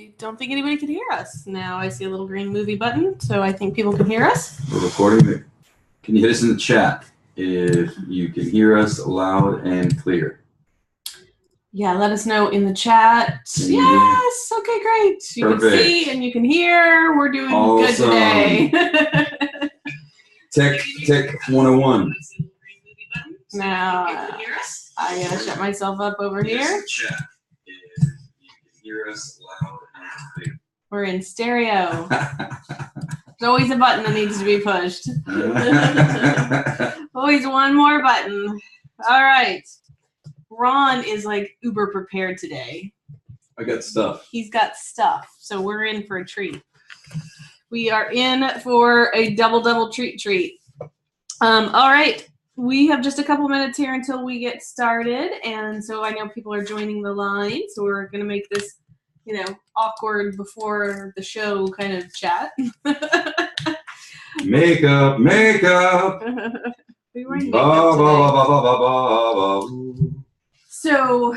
I don't think anybody can hear us. Now I see a little green movie button, so I think people can hear us. We're recording. Can you hit us in the chat if you can hear us loud and clear? Yeah, let us know in the chat. Yes, okay, great. You Perfect. Can see and you can hear. We're doing good today. Tech 101. Now, I gotta shut myself up over here. Chat if you can hear us loud and clear. We're in stereo. There's always a button that needs to be pushed. Always one more button. All right. Ron is like uber prepared today. I got stuff. He's got stuff. So we're in for a treat. We are in for a double treat. All right. We have just a couple minutes here until we get started. And so I know people are joining the line. So we're going to make this, awkward before the show kind of chat. Makeup. So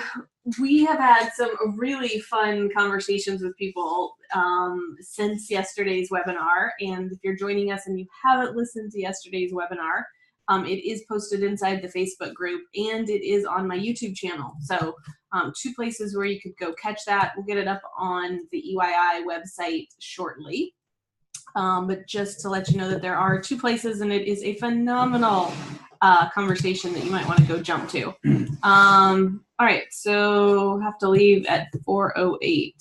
we have had some really fun conversations with people since yesterday's webinar. And if you're joining us and you haven't listened to yesterday's webinar, it is posted inside the Facebook group and it is on my YouTube channel. So two places where you could go catch that. We'll get it up on the EYI website shortly. But just to let you know that there are two places and it is a phenomenal conversation that you might want to go jump to. All right, so have to leave at 4:08.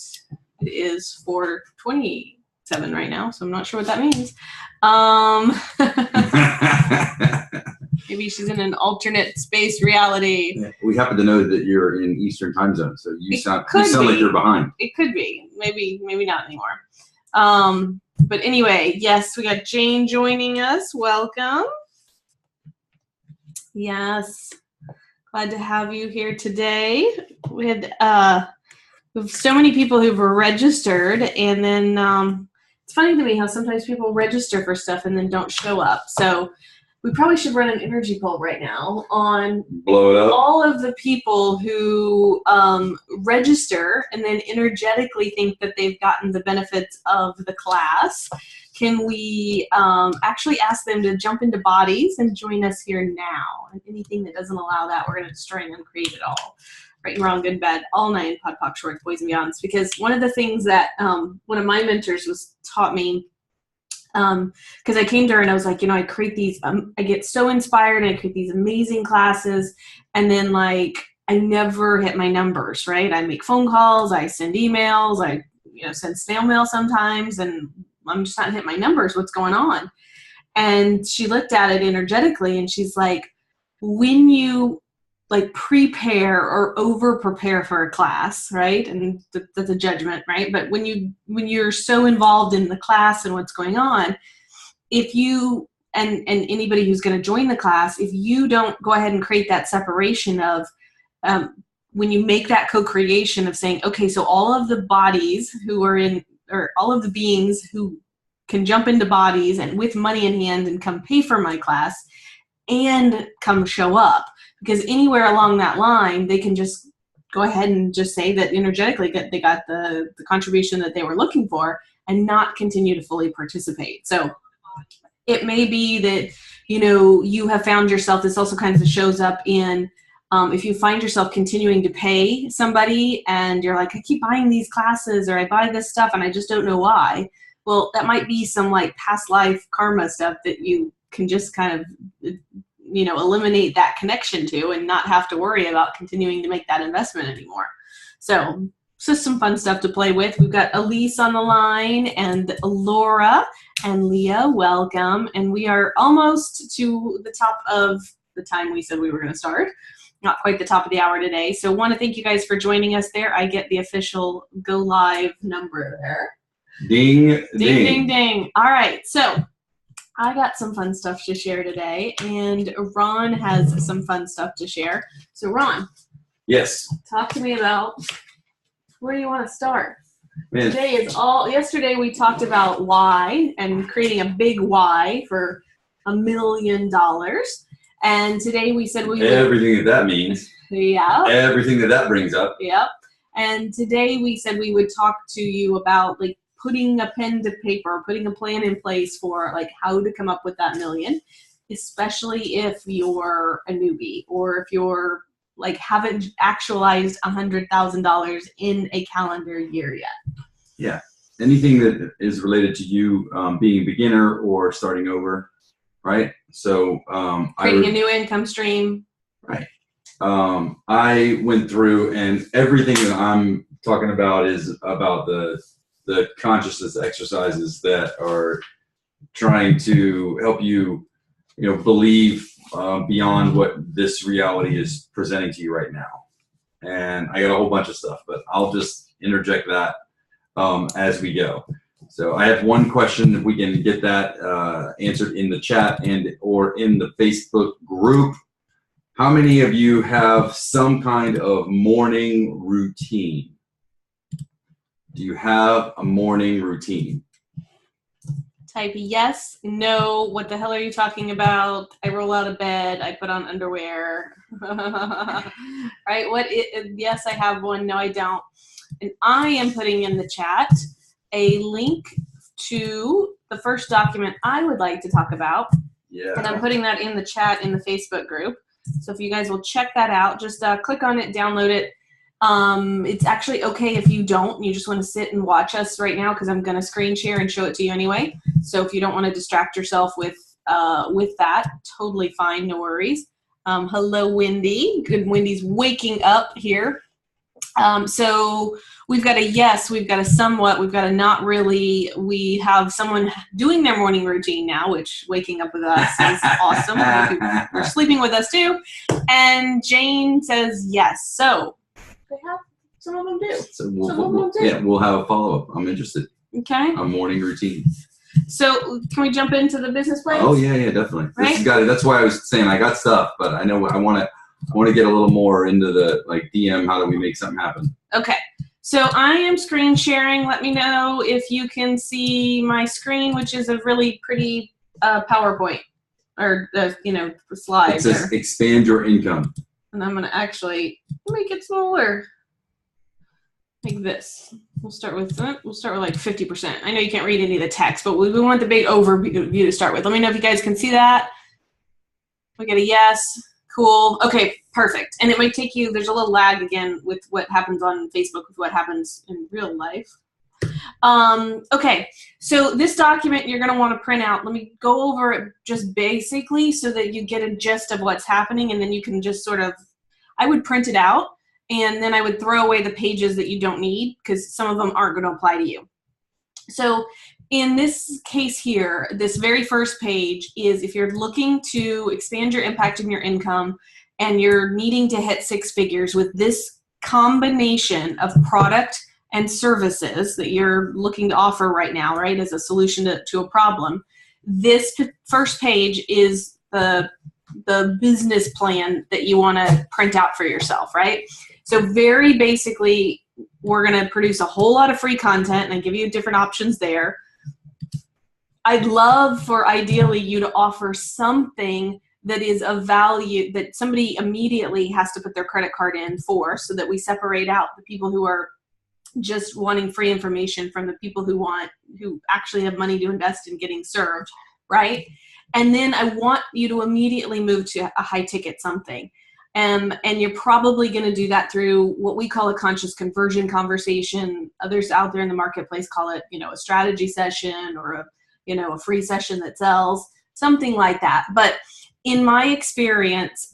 It is 4:27 right now, so I'm not sure what that means. Maybe she's in an alternate space reality. Yeah, we happen to know that you're in Eastern time zone, so you sound like you're behind. It could be. Maybe not anymore. But anyway, yes, we got Jane joining us. Welcome. Yes. Glad to have you here today. We have so many people who've registered, and then it's funny to me how sometimes people register for stuff and then don't show up. So we probably should run an energy poll right now on blow it up. All of the people who register and then energetically think that they've gotten the benefits of the class. Can we actually ask them to jump into bodies and join us here now? And anything that doesn't allow that, we're going to destroy and uncreate it all. Right and wrong, good and bad, all nine, pod, poc, shorts, boys and beyonds. Because one of the things that one of my mentors taught me, because I came to her and I was like, I create these, I get so inspired and I create these amazing classes, and then I never hit my numbers, right? I make phone calls, I send emails, I send snail mail sometimes, and I'm just not hitting my numbers. What's going on? And she looked at it energetically and she's like, when you prepare or over prepare for a class, right? And that's a judgment, right? But when you're so involved in the class and what's going on, if you and anybody who's going to join the class, if you don't go ahead and create that separation of when you make that co-creation of saying, okay, so all of the bodies who are in, or all of the beings who can jump into bodies and with money in hand and come pay for my class and come show up. Because anywhere along that line, they can just go ahead and just say that energetically they got the contribution that they were looking for and not continue to fully participate. So it may be that, you have found yourself, this also kind of shows up in if you find yourself continuing to pay somebody and you're like, I keep buying these classes or I buy this stuff and I just don't know why. Well, that might be some past life karma stuff that you can just kind of eliminate that connection to and not have to worry about continuing to make that investment anymore. So just some fun stuff to play with. We've got Elise on the line and Laura and Leah, welcome. And we are almost to the top of the time we said we were going to start. Not quite the top of the hour today. So want to thank you guys for joining us there. I get the official go live number there. Ding, ding, ding, ding. All right. So I got some fun stuff to share today, and Ron has some fun stuff to share. So Ron. Yes. Talk to me about where do you want to start? Man. Today is yesterday we talked about why and creating a big why for $1 million. And today we said everything that means. Yeah. Everything that brings up. Yep. And today we said we would talk to you about like putting a pen to paper, putting a plan in place for like how to come up with that million, especially if you're a newbie or if you're like haven't actualized $100,000 in a calendar year yet. Yeah. Anything that is related to you being a beginner or starting over, right? So creating a new income stream. Right. I went through, and everything that I'm talking about is about the consciousness exercises that are trying to help you, believe beyond what this reality is presenting to you right now. And I got a whole bunch of stuff, but I'll just interject that as we go. So I have one question, if we can get that answered in the chat or in the Facebook group. How many of you have some kind of morning routine? Do you have a morning routine? Type yes, no, what the hell are you talking about? I roll out of bed, I put on underwear. Right? Yes, I have one, no, I don't. And I am putting in the chat a link to the first document I would like to talk about. Yeah. And I'm putting that in the chat in the Facebook group. So if you guys will check that out, just click on it, download it. It's actually okay if you don't, you just want to sit and watch us right now because I'm going to screen share and show it to you anyway. So if you don't want to distract yourself with that, totally fine, no worries. Hello, Wendy. Good, Wendy's waking up here. So we've got a yes, we've got a somewhat, we've got a not really. We have someone doing their morning routine now, which waking up with us is awesome. You're sleeping with us too. And Jane says yes. So they have, some of them do. So we'll have a follow-up. I'm interested. Okay. A morning routine. So can we jump into the business plan? Oh yeah, definitely. Right? This has got it. That's why I was saying I got stuff, but I know I want to get a little more into the DM. How do we make something happen? Okay. So I am screen sharing. Let me know if you can see my screen, which is a really pretty PowerPoint or the slide. It says expand your income. And I'm gonna actually make it smaller, like this. We'll start with like 50%. I know you can't read any of the text, but we want the big overview to start with. Let me know if you guys can see that. We get a yes. Cool. Okay, perfect. And it might take you, there's a little lag again with what happens on Facebook with what happens in real life. Okay, so this document you're going to want to print out. Let me go over it just basically so that you get a gist of what's happening, and then you can just sort of, I would print it out, and then I would throw away the pages that you don't need because some of them aren't going to apply to you. So in this case here, this very first page is if you're looking to expand your impact and your income and you're needing to hit 6 figures with this combination of product and services that you're looking to offer right now, right, as a solution to a problem, this first page is the business plan that you want to print out for yourself, right? So very basically, we're going to produce a whole lot of free content, and I give you different options there. I'd love for ideally you to offer something that is of value that somebody immediately has to put their credit card in for, so that we separate out the people who are just wanting free information from the people who actually have money to invest in getting served, right? And then I want you to immediately move to a high ticket something. And you're probably going to do that through what we call a conscious conversion conversation. Others out there in the marketplace call it, a strategy session or a free session that sells, something like that. But in my experience,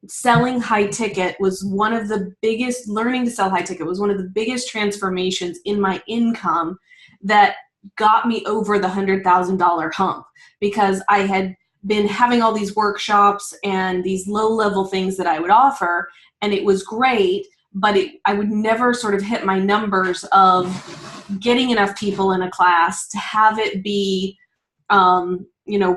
selling high ticket was one of the biggest, learning to sell high ticket was one of the biggest transformations in my income that got me over the $100,000 hump, because I had been having all these workshops and these low-level things that I would offer, and it was great, but I would never sort of hit my numbers of getting enough people in a class to have it be,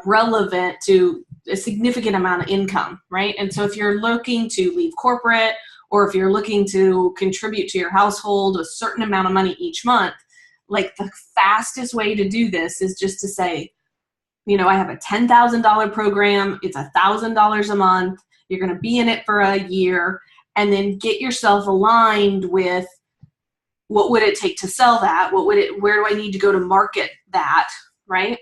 relevant to a significant amount of income, right? And so if you're looking to leave corporate, or if you're looking to contribute to your household a certain amount of money each month, like the fastest way to do this is just to say, I have a $10,000 program. It's $1,000 a month. You're going to be in it for a year. and then get yourself aligned with what would it take to sell that? Where do I need to go to market that, right?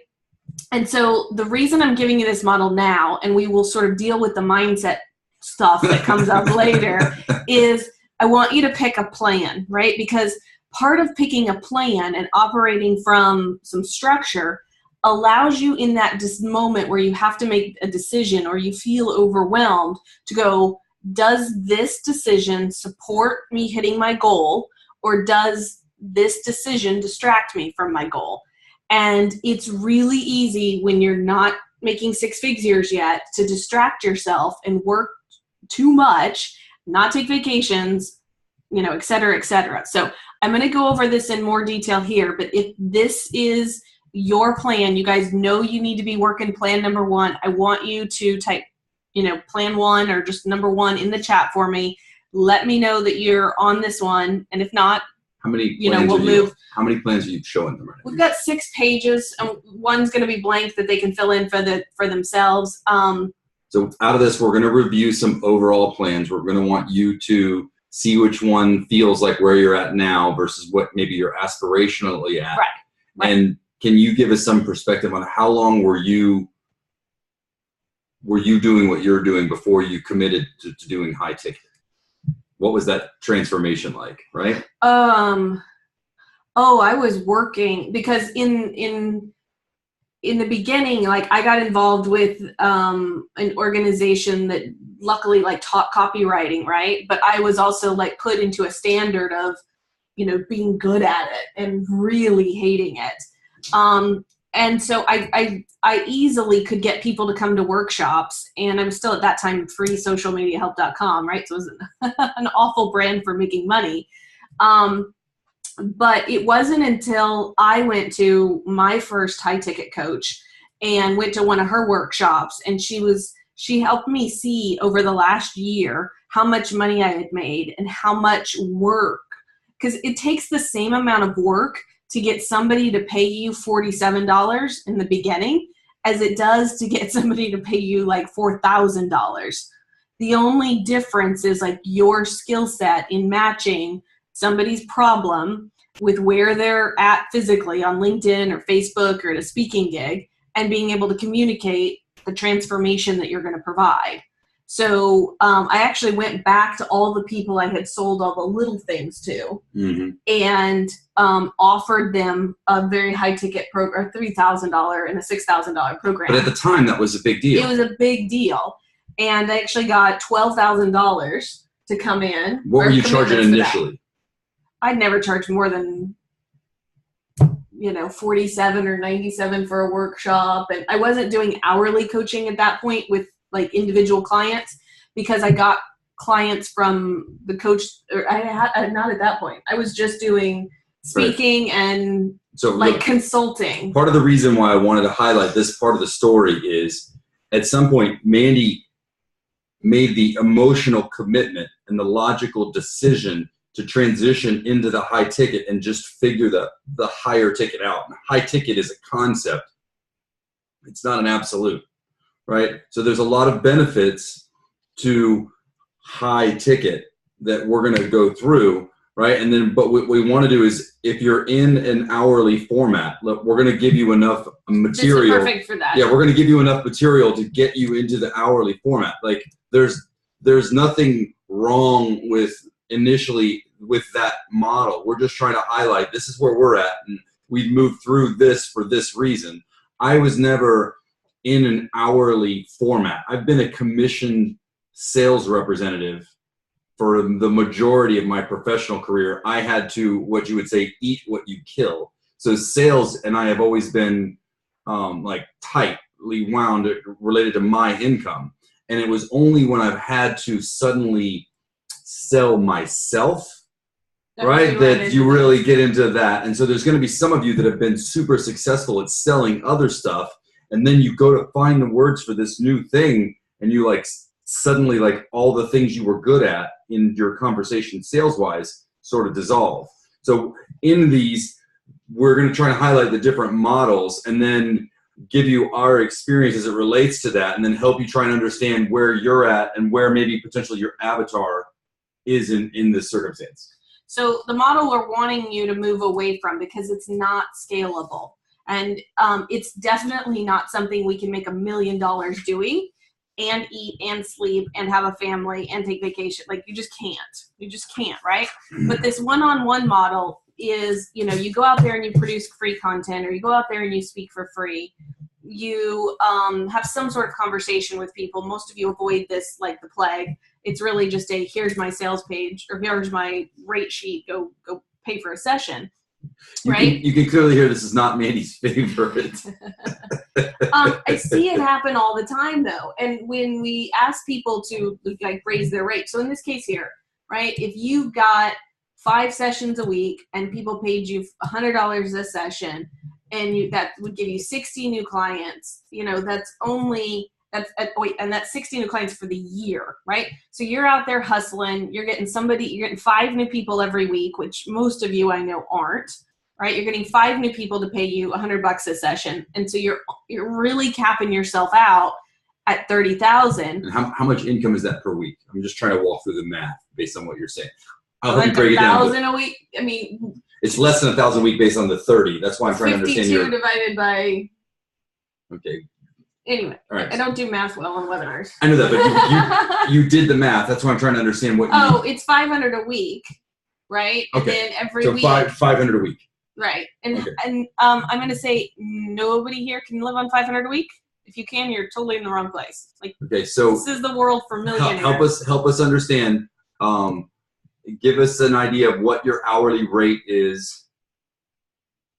And so the reason I'm giving you this model now, and we will sort of deal with the mindset stuff that comes up later, is I want you to pick a plan, right? Because part of picking a plan and operating from some structure allows you in that moment where you have to make a decision or you feel overwhelmed to go, does this decision support me hitting my goal, or does this decision distract me from my goal? And it's really easy when you're not making six figures yet to distract yourself and work too much, not take vacations, et cetera, et cetera. So I'm going to go over this in more detail here, but if this is your plan, you guys know you need to be working plan number one. I want you to type, plan one or just number one in the chat for me. Let me know that you're on this one. And if not, how many plans we'll move. How many plans are you showing them right now? We've got 6 pages, and one's going to be blank that they can fill in for themselves. So out of this, we're going to review some overall plans. We're going to want you to see which one feels like where you're at now versus what maybe you're aspirationally at. Right. And can you give us some perspective on how long were you doing what you're doing before you committed to doing high ticket? What was that transformation like, right? I was working because in the beginning, like I got involved with an organization that luckily like taught copywriting, right? But I was also like put into a standard of, being good at it and really hating it. And so I easily could get people to come to workshops, and I'm still at that time freesocialmediahelp.com, right? So it was an awful brand for making money. But it wasn't until I went to my first high ticket coach and went to one of her workshops, and she helped me see over the last year how much money I had made and how much work, because it takes the same amount of work to get somebody to pay you $47 in the beginning as it does to get somebody to pay you like $4,000. The only difference is like your skill set in matching somebody's problem with where they're at physically on LinkedIn or Facebook or at a speaking gig, and being able to communicate the transformation that you're going to provide. So I actually went back to all the people I had sold all the little things to, and offered them a very high ticket program, $3,000 and a $6,000 program. But at the time, that was a big deal. It was a big deal. And I actually got $12,000 to come in. What were you charging initially? I'd never charged more than, $47 or $97 for a workshop. And I wasn't doing hourly coaching at that point with like individual clients, because I got clients from the coach, or I had not at that point. I was just doing speaking and consulting. Part of the reason why I wanted to highlight this part of the story is at some point, Mandy made the emotional commitment and the logical decision to transition into the high ticket and just figure the higher ticket out. And high ticket is a concept. It's not an absolute, right? So there's a lot of benefits to high ticket that we're going to go through, right? And then, but what we want to do is, if you're in an hourly format, look, we're going to give you enough material. This is perfect for that. Yeah, we're going to give you enough material to get you into the hourly format. Like there's nothing wrong with initially with that model. We're just trying to highlight this is where we're at, and we've moved through this for this reason. I was never in an hourly format. I've been a commissioned sales representative for the majority of my professional career. I had to, what you would say, eat what you kill. So sales and I have always been tightly wound related to my income. And it was only when I've had to suddenly sell myself, right, that you really get into that. And so there's going to be some of you that have been super successful at selling other stuff, and then you go to find the words for this new thing, and you suddenly all the things you were good at in your conversation sales-wise sort of dissolve. So in these, we're going to try to highlight the different models and then give you our experience as it relates to that, and then help you try and understand where you're at and where maybe potentially your avatar is in this circumstance? So the model we're wanting you to move away from, because it's not scalable. And it's definitely not something we can make $1 million doing and eat and sleep and have a family and take vacation. Like, you just can't, right? But this one-on-one model is, you go out there and you produce free content, or you go out there and you speak for free. You have some sort of conversation with people. Most of you avoid this like the plague. It's really just here's my sales page, or here's my rate sheet, go pay for a session. Right? You can clearly hear this is not Mandy's favorite. I see it happen all the time, though. And when we ask people to raise their rate, so in this case here, right, if you got 5 sessions a week and people paid you $100 a session, and that would give you 60 new clients, that's 60 new clients for the year, right? So you're out there hustling, you're getting 5 new people every week, which most of you I know aren't, right? You're getting 5 new people to pay you $100 a session. And so you're really capping yourself out at 30,000. And how much income is that per week? I'm just trying to walk through the math based on what you're saying. I'll help like you break it down. 1,000 a week. I mean, it's less than 1,000 a week based on the 30. That's why I'm trying to understand 52 divided by. Okay. Anyway, right. I don't do math well on webinars. I know that, but you did the math. That's why I'm trying to understand what. It's 500 a week, right? Okay. And then every week. 500 a week. Right. And I'm going to say nobody here can live on 500 a week. If you can, you're totally in the wrong place. Okay, so this is the world for millionaires. Help us understand. Give us an idea of what your hourly rate is,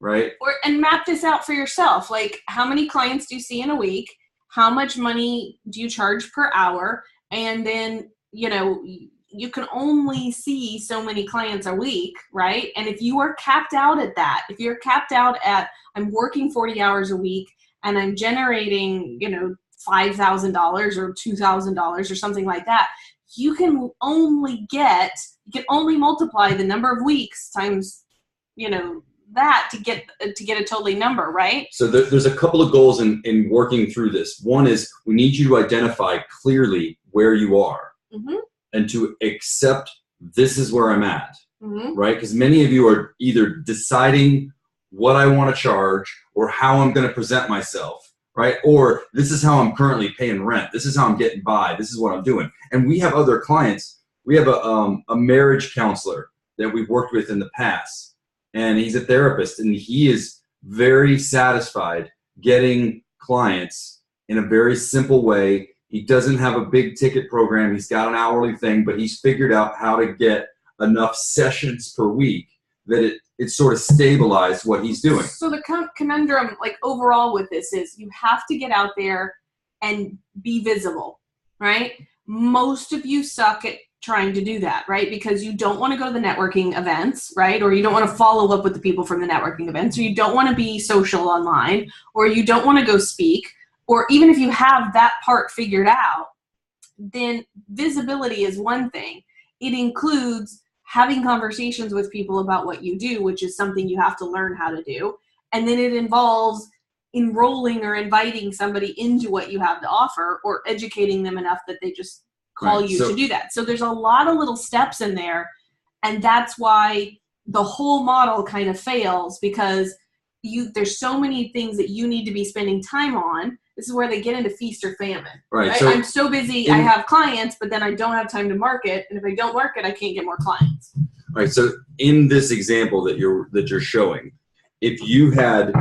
right? And map this out for yourself. Like, how many clients do you see in a week? How much money do you charge per hour? And then, you can only see so many clients a week, right? And if you are capped out at that, if you're capped out at, I'm working 40 hours a week and I'm generating, $5,000 or $2,000 or something like that, you can only multiply the number of weeks times, that to get a totally number, right? So there's a couple of goals in working through this. One is we need you to identify clearly where you are, mm-hmm. and to accept this is where I'm at, mm-hmm. right? Because many of you are either deciding what I want to charge or how I'm going to present myself, right? Or this is how I'm currently paying rent. This is how I'm getting by. This is what I'm doing. And we have other clients. We have a marriage counselor that we've worked with in the past. And he's a therapist, and he is very satisfied getting clients in a very simple way. He doesn't have a big ticket program. He's got an hourly thing, but he's figured out how to get enough sessions per week that it sort of stabilized what he's doing. So the conundrum, overall with this is you have to get out there and be visible, right? Most of you suck at trying to do that, right? Because you don't want to go to the networking events, right? Or you don't want to follow up with the people from the networking events, or you don't want to be social online, or you don't want to go speak, or even if you have that part figured out, then visibility is one thing. It includes having conversations with people about what you do, which is something you have to learn how to do. And then it involves enrolling or inviting somebody into what you have to offer, or educating them enough that they just call you to do that. So there's a lot of little steps in there, and that's why the whole model kind of fails, because there's so many things that you need to be spending time on. This is where they get into feast or famine. Right? So I'm so busy, I have clients, but then I don't have time to market, and if I don't market, I can't get more clients. All right. So in this example that you're showing, if you had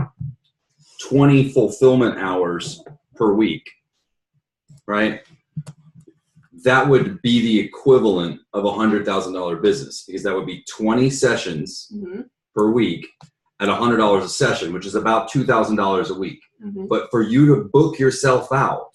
20 fulfillment hours per week, right? That would be the equivalent of a $100,000 business, because that would be 20 sessions mm-hmm. per week at $100 a session, which is about $2,000 a week. Mm-hmm. But for you to book yourself out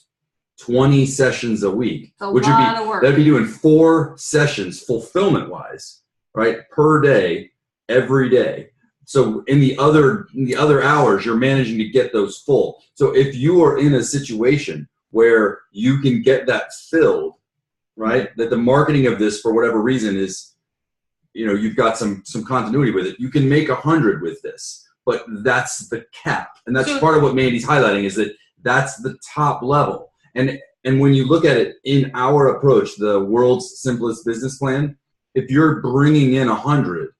20 sessions a week, which would be, that'd be doing 4 sessions fulfillment wise, right? Per day, every day. So in the other hours, you're managing to get those full. So if you are in a situation where you can get that filled, right, that the marketing of this, for whatever reason, is, you've got some continuity with it, you can make 100 with this, but that's the cap. And that's part of what Mandy's highlighting, is that that's the top level. And when you look at it in our approach, the world's simplest business plan, if you're bringing in 100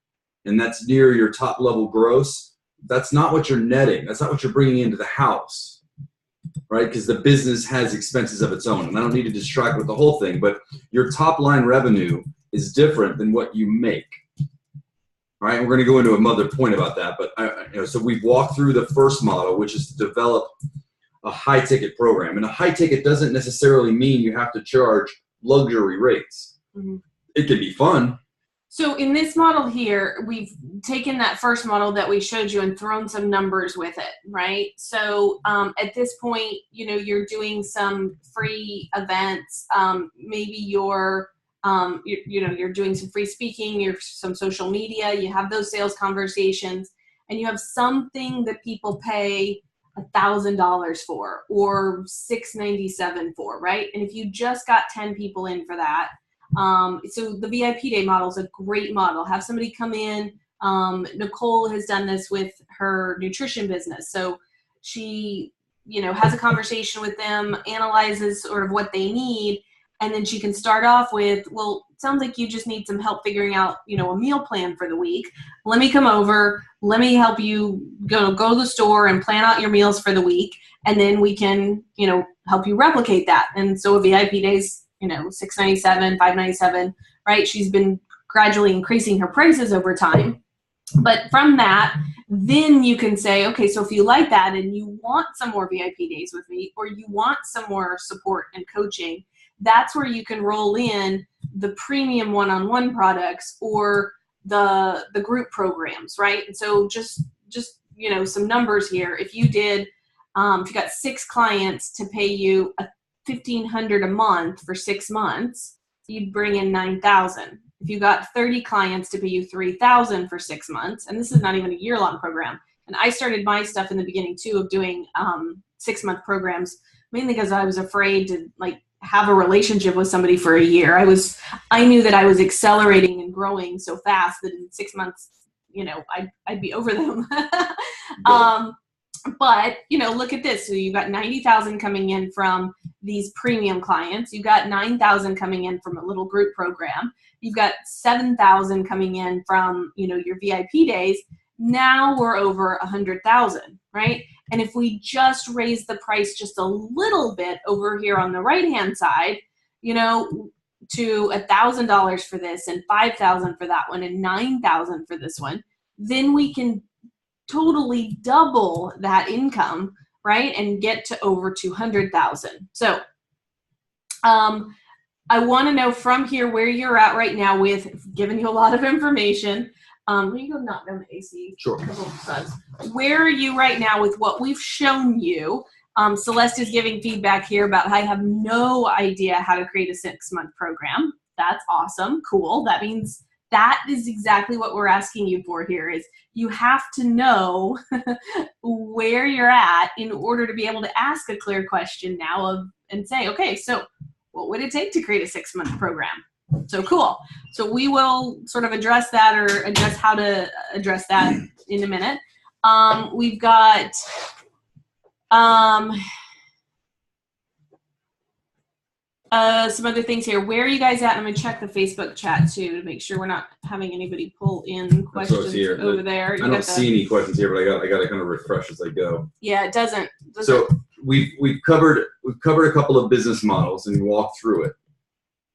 and that's near your top level gross, that's not what you're netting. That's not what you're bringing into the house, right? Because the business has expenses of its own. And I don't need to distract with the whole thing, but your top line revenue is different than what you make. All right, and we're going to go into another point about that. But so we've walked through the first model, which is to develop a high ticket program. And a high ticket doesn't necessarily mean you have to charge luxury rates. Mm-hmm. It can be fun. So in this model here, we've taken that first model that we showed you and thrown some numbers with it, right? So at this point, you're doing some free events. Maybe you're doing some free speaking, you're some social media, you have those sales conversations, and you have something that people pay $1,000 for or $697 for, right? And if you just got 10 people in for that, so the VIP day model is a great model. Have somebody come in. Nicole has done this with her nutrition business. So she, has a conversation with them, analyzes sort of what they need, and then she can start off with, well, it sounds like you just need some help figuring out, a meal plan for the week. Let me come over. Let me help you go to the store and plan out your meals for the week. And then we can, help you replicate that. And so a VIP day's, $697, $597, right? She's been gradually increasing her prices over time. But from that, then you can say, okay, so if you like that and you want some more VIP days with me, or you want some more support and coaching, that's where you can roll in the premium one-on-one products or the group programs, right? And so just some numbers here. If you did, if you got 6 clients to pay you $1,500 a month for 6 months, you'd bring in $9,000. If you got 30 clients to pay you $3,000 for 6 months, and this is not even a year-long program. And I started my stuff in the beginning too of doing 6-month programs, mainly because I was afraid to have a relationship with somebody for a year. I knew that I was accelerating and growing so fast that in 6 months, I'd be over them. But, look at this. So you got 90,000 coming in from these premium clients. You got 9,000 coming in from a little group program. You've got 7,000 coming in from, your VIP days. Now we're over 100,000, right? And if we just raise the price just a little bit over here on the right-hand side, to $1,000 for this and $5,000 for that one and $9,000 for this one, then we can totally double that income, right? And get to over 200,000. So I want to know from here where you're at right now with giving you a lot of information. Will you go knock down the AC? Sure. Where are you right now with what we've shown you? Celeste is giving feedback here about I have no idea how to create a 6-month program. That's awesome. Cool. That means that is exactly what we're asking you for here is you have to know where you're at in order to be able to ask a clear question now and say, okay, so what would it take to create a 6-month program? So cool. So we will sort of address that or address how to address that in a minute. We've got some other things here. Where are you guys at? I'm going to check the Facebook chat too to make sure we're not having anybody pull in questions over there. I don't see any questions here, but I got to kind of refresh as I go. Yeah, it doesn't. So we've covered a couple of business models and walked through it,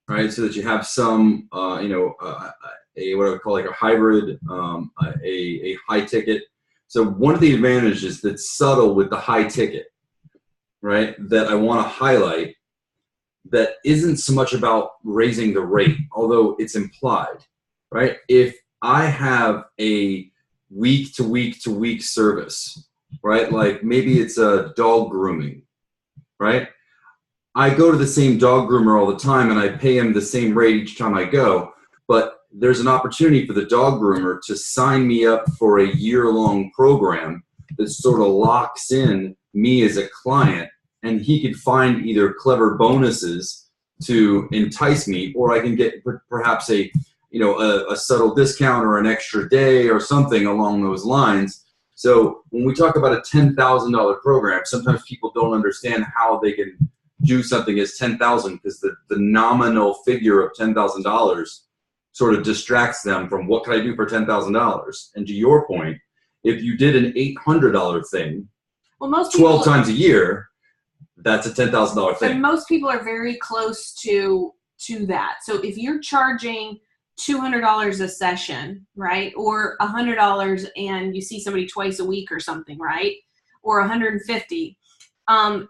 right? So that you have some, what I would call a hybrid, a high ticket. So one of the advantages that's subtle with the high ticket, right, that I want to highlight that isn't so much about raising the rate, although it's implied, right? If I have a week to week service, right? Like maybe it's a dog grooming, right? I go to the same dog groomer all the time and I pay him the same rate each time I go, but there's an opportunity for the dog groomer to sign me up for a year-long program that sort of locks in me as a client, and he could find either clever bonuses to entice me, or I can get perhaps a subtle discount or an extra day or something along those lines. So when we talk about a $10,000 program, sometimes people don't understand how they can do something as $10,000 because the nominal figure of $10,000 sort of distracts them from what can I do for $10,000. And to your point, if you did an $800 thing, well, most people, 12 times a year, that's a $10,000 thing. And most people are very close to that. So if you're charging $200 a session, right, or $100 and you see somebody twice a week or something, right, or $150,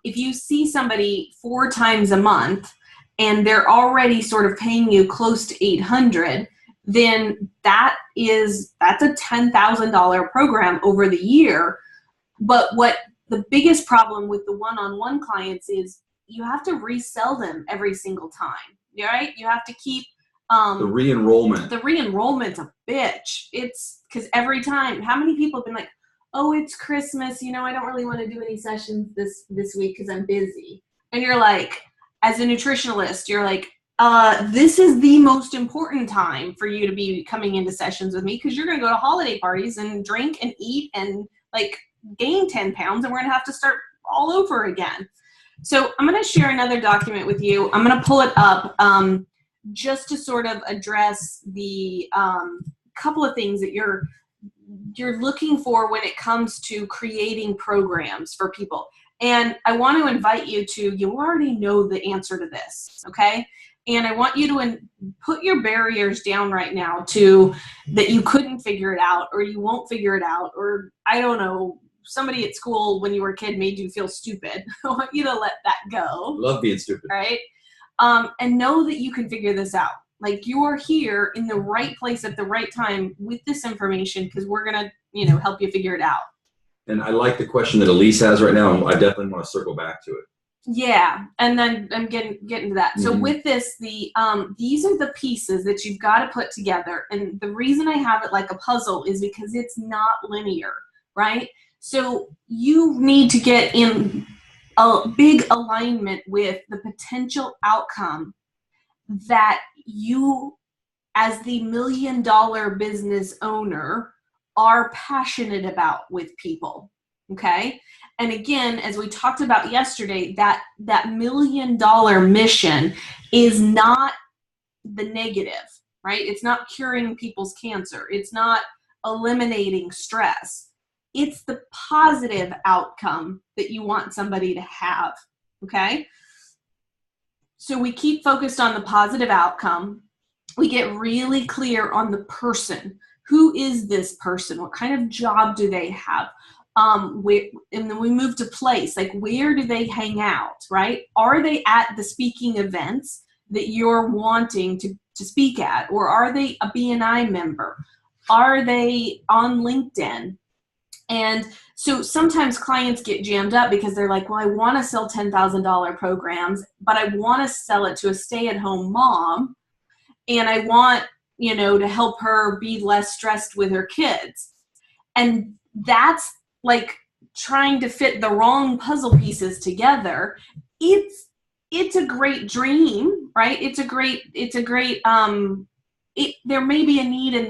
if you see somebody 4 times a month and they're already sort of paying you close to $800, then that's a $10,000 program over the year. But what the biggest problem with the one-on-one clients is you have to resell them every single time, right? You have to keep the re-enrollment. The re-enrollment's a bitch. It's because every time, how many people have been like, oh, it's Christmas, I don't really want to do any sessions this week because I'm busy. And you're like, as a nutritionalist, you're like, this is the most important time for you to be coming into sessions with me because you're going to go to holiday parties and drink and eat and like gain 10 pounds and we're going to have to start all over again. So I'm going to share another document with you. I'm going to pull it up just to sort of address the couple of things that you're looking for when it comes to creating programs for people. And I want to invite you you already know the answer to this, okay? And I want you to put your barriers down right now to that you couldn't figure it out or you won't figure it out or I don't know, somebody at school when you were a kid made you feel stupid. I want you to let that go. Love being stupid. Right? And know that you can figure this out. Like you are here in the right place at the right time with this information because we're going to, help you figure it out. And I like the question that Elise has right now. I definitely want to circle back to it. Yeah, and then I'm getting to that. So with this, these are the pieces that you've got to put together. And the reason I have it like a puzzle is because it's not linear, right? So you need to get in a big alignment with the potential outcome that you, as the $1 million business owner, are passionate about with people, okay? And again, as we talked about yesterday, that $1 million mission is not the negative, right? It's not curing people's cancer. It's not eliminating stress. It's the positive outcome that you want somebody to have, okay? So we keep focused on the positive outcome. We get really clear on the person. Who is this person? What kind of job do they have? And then we move to place, like where do they hang out, right? Are they at the speaking events that you're wanting to speak at? Or are they a BNI member? Are they on LinkedIn? And so sometimes clients get jammed up because they're like, well, I want to sell $10,000 programs, but I want to sell it to a stay-at-home mom. And I want, to help her be less stressed with her kids. And that's like trying to fit the wrong puzzle pieces together. It's a great dream, right? There may be a need in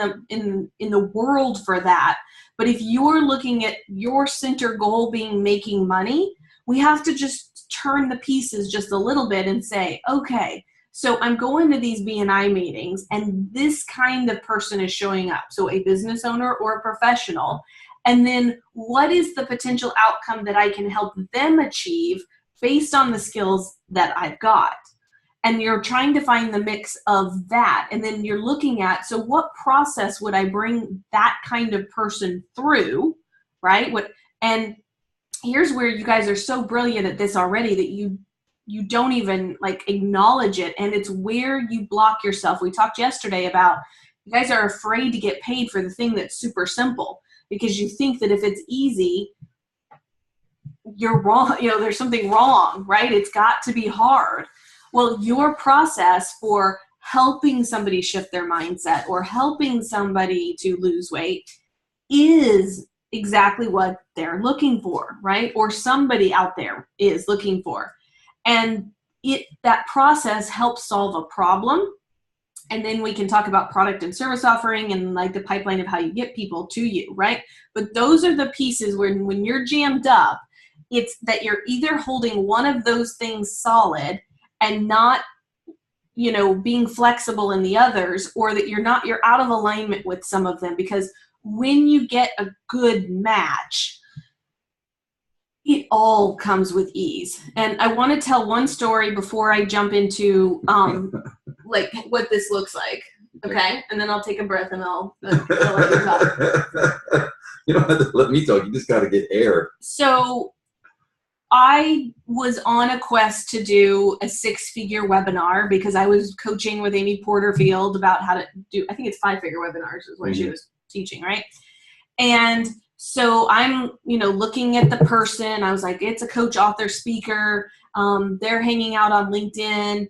the world for that. But if you're looking at your center goal being making money, we have to just turn the pieces just a little bit and say, okay, so I'm going to these BNI meetings and this kind of person is showing up. So a business owner or a professional. And then what is the potential outcome that I can help them achieve based on the skills that I've got? And you're trying to find the mix of that. And then you're looking at, so what process would I bring that kind of person through, right? And here's where you guys are so brilliant at this already that you don't even like acknowledge it. And it's where you block yourself. We talked yesterday about you guys are afraid to get paid for the thing that's super simple because you think that if it's easy, you're wrong. There's something wrong, right? It's got to be hard. Well, your process for helping somebody shift their mindset or helping somebody to lose weight is exactly what they're looking for, right? Or somebody out there is looking for. And that process helps solve a problem. And then we can talk about product and service offering and like the pipeline of how you get people to you, right? But those are the pieces where when you're jammed up, it's that you're either holding one of those things solid and not, you know, being flexible in the others, or that you're out of alignment with some of them. Because when you get a good match, it all comes with ease. And I want to tell one story before I jump into like what this looks like. Okay, and then I'll take a breath and I'll let you talk. You don't have to let me talk. You just got to get air. So I was on a quest to do a 6-figure webinar because I was coaching with Amy Porterfield about how to do, I think it's 5-figure webinars is what she was teaching, right? And so I'm, you know, looking at the person. I was like, it's a coach, author, speaker. They're hanging out on LinkedIn.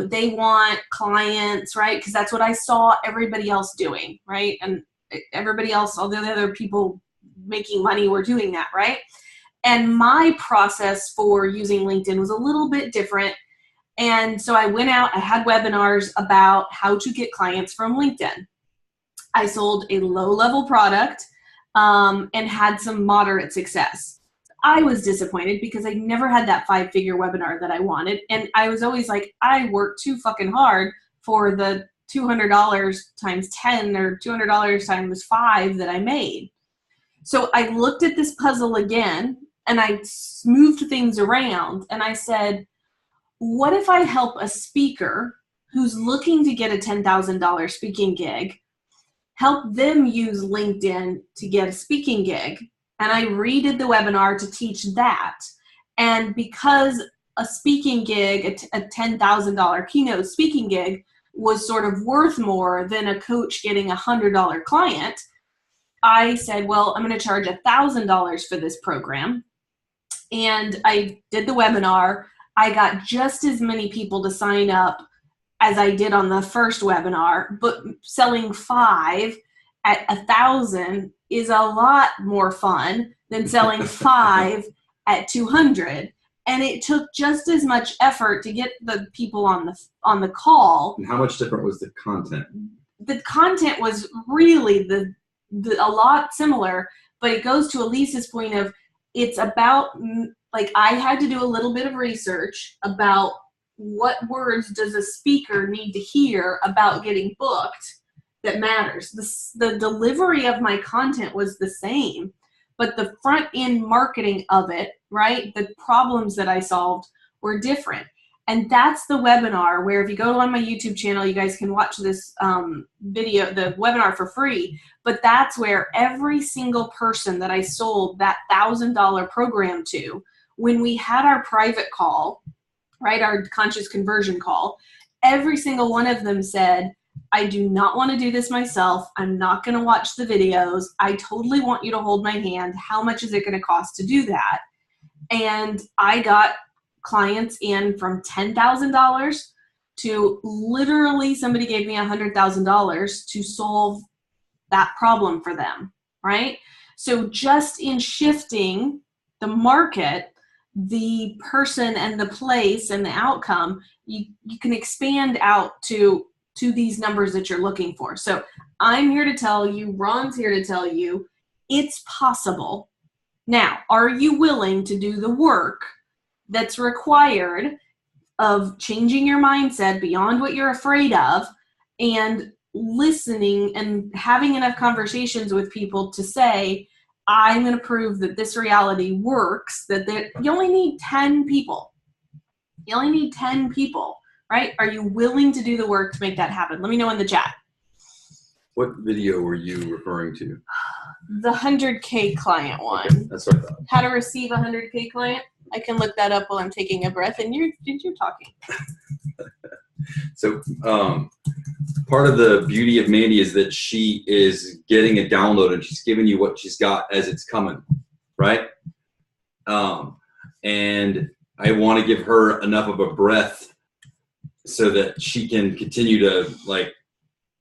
They want clients, right? Because that's what I saw everybody else doing, right? And everybody else, all the other people making money were doing that, right? And my process for using LinkedIn was a little bit different. And so I went out, I had webinars about how to get clients from LinkedIn. I sold a low-level product and had some moderate success. I was disappointed because I never had that 5-figure webinar that I wanted. And I was always like, I worked too fucking hard for the $200 times 10 or $200 times 5 that I made. So I looked at this puzzle again and I moved things around and I said, what if I help a speaker who's looking to get a $10,000 speaking gig, help them use LinkedIn to get a speaking gig? And I redid the webinar to teach that. And because a speaking gig, a $10,000 keynote speaking gig, was sort of worth more than a coach getting a $100 client, I said, well, I'm going to charge $1,000 for this program. And I did the webinar. I got just as many people to sign up as I did on the first webinar, but selling 5 at 1,000 is a lot more fun than selling 5 at 200. And it took just as much effort to get the people on the call. And how much different was the content? The content was really a lot similar, but it goes to Elise's point of, it's about, like, I had to do a little bit of research about what words does a speaker need to hear about getting booked that matters. The delivery of my content was the same, but the front end marketing of it, right, the problems that I solved were different. And that's the webinar where, if you go on my YouTube channel, you guys can watch this video, the webinar, for free. But that's where every single person that I sold that $1,000 program to, when we had our private call, right, our conscious conversion call, every single one of them said, I do not want to do this myself. I'm not going to watch the videos. I totally want you to hold my hand. How much is it going to cost to do that? And I got clients in from $10,000 to literally somebody gave me $100,000 to solve that problem for them, right? So just in shifting the market, the person and the place and the outcome, you can expand out to these numbers that you're looking for. So I'm here to tell you, Ron's here to tell you, it's possible. Now, are you willing to do the work that's required of changing your mindset beyond what you're afraid of, and listening and having enough conversations with people to say, I'm going to prove that this reality works, that you only need 10 people. You only need 10 people, right? Are you willing to do the work to make that happen? Let me know in the chat. What video were you referring to? The 100K client one. Okay, that's what I thought. How to receive a 100K client. I can look that up while I'm taking a breath, and you're talking. So part of the beauty of Mandy is that she is getting a download and she's giving you what she's got as it's coming, right? And I want to give her enough of a breath so that she can continue to, like,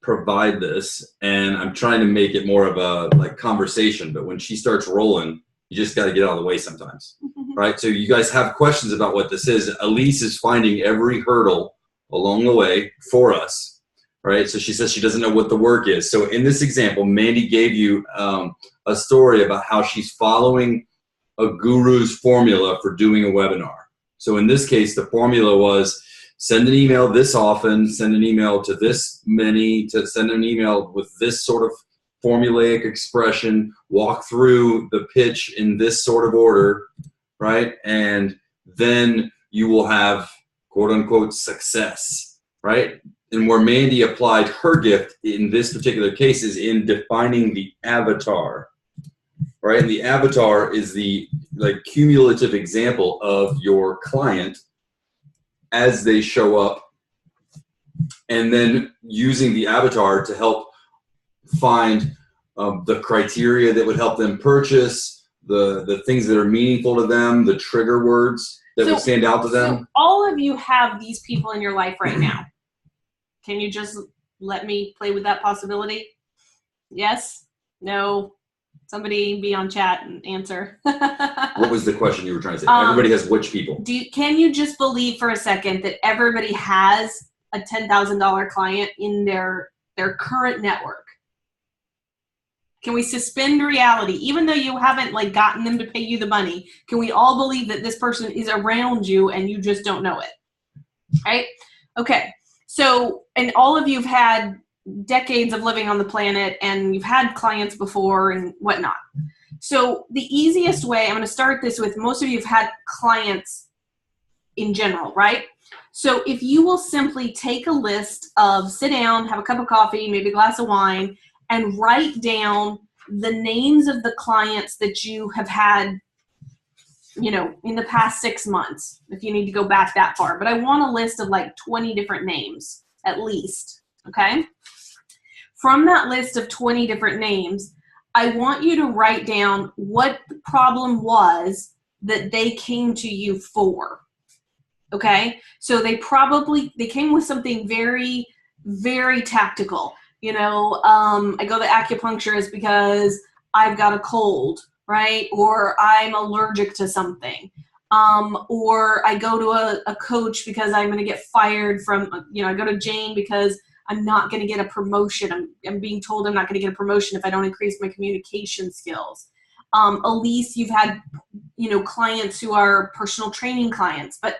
provide this. And I'm trying to make it more of a, like, conversation, but when she starts rolling, you just got to get out of the way sometimes, right? So you guys have questions about what this is. Elise is finding every hurdle along the way for us, right? So she says she doesn't know what the work is. So in this example, Mandy gave you a story about how she's following a guru's formula for doing a webinar. So in this case, the formula was send an email this often, send an email to this many, to send an email with this sort of formulaic expression, walk through the pitch in this sort of order, right? And then you will have quote unquote success, right? And where Mandy applied her gift in this particular case is in defining the avatar, right? And the avatar is the cumulative example of your client as they show up, and then using the avatar to help find the criteria that would help them purchase, the things that are meaningful to them, the trigger words that would stand out to them. So all of you have these people in your life right now. Can you just let me play with that possibility? Yes? No? Somebody be on chat and answer. What was the question you were trying to say? Everybody has which people? Can you just believe for a second that everybody has a $10,000 client in their current network? Can we suspend reality? Even though you haven't gotten them to pay you the money, can we all believe that this person is around you and you just don't know it? Right? Okay. So, and all of you have had decades of living on the planet and you've had clients before and whatnot. So the easiest way, I'm going to start this with, most of you have had clients in general, right? So if you will simply take a list of, sit down, have a cup of coffee, maybe a glass of wine, and write down the names of the clients that you have had, in the past 6 months, if you need to go back that far. But I want a list of 20 different names at least, okay? From that list of 20 different names, I want you to write down what the problem was that they came to you for, okay? So they came with something very, very tactical. I go to acupuncturist because I've got a cold, right? Or I'm allergic to something. Or I go to a coach because I'm going to get fired from, I go to Jane because I'm not going to get a promotion. I'm being told I'm not going to get a promotion if I don't increase my communication skills. Elise, you've had, clients who are personal training clients, but,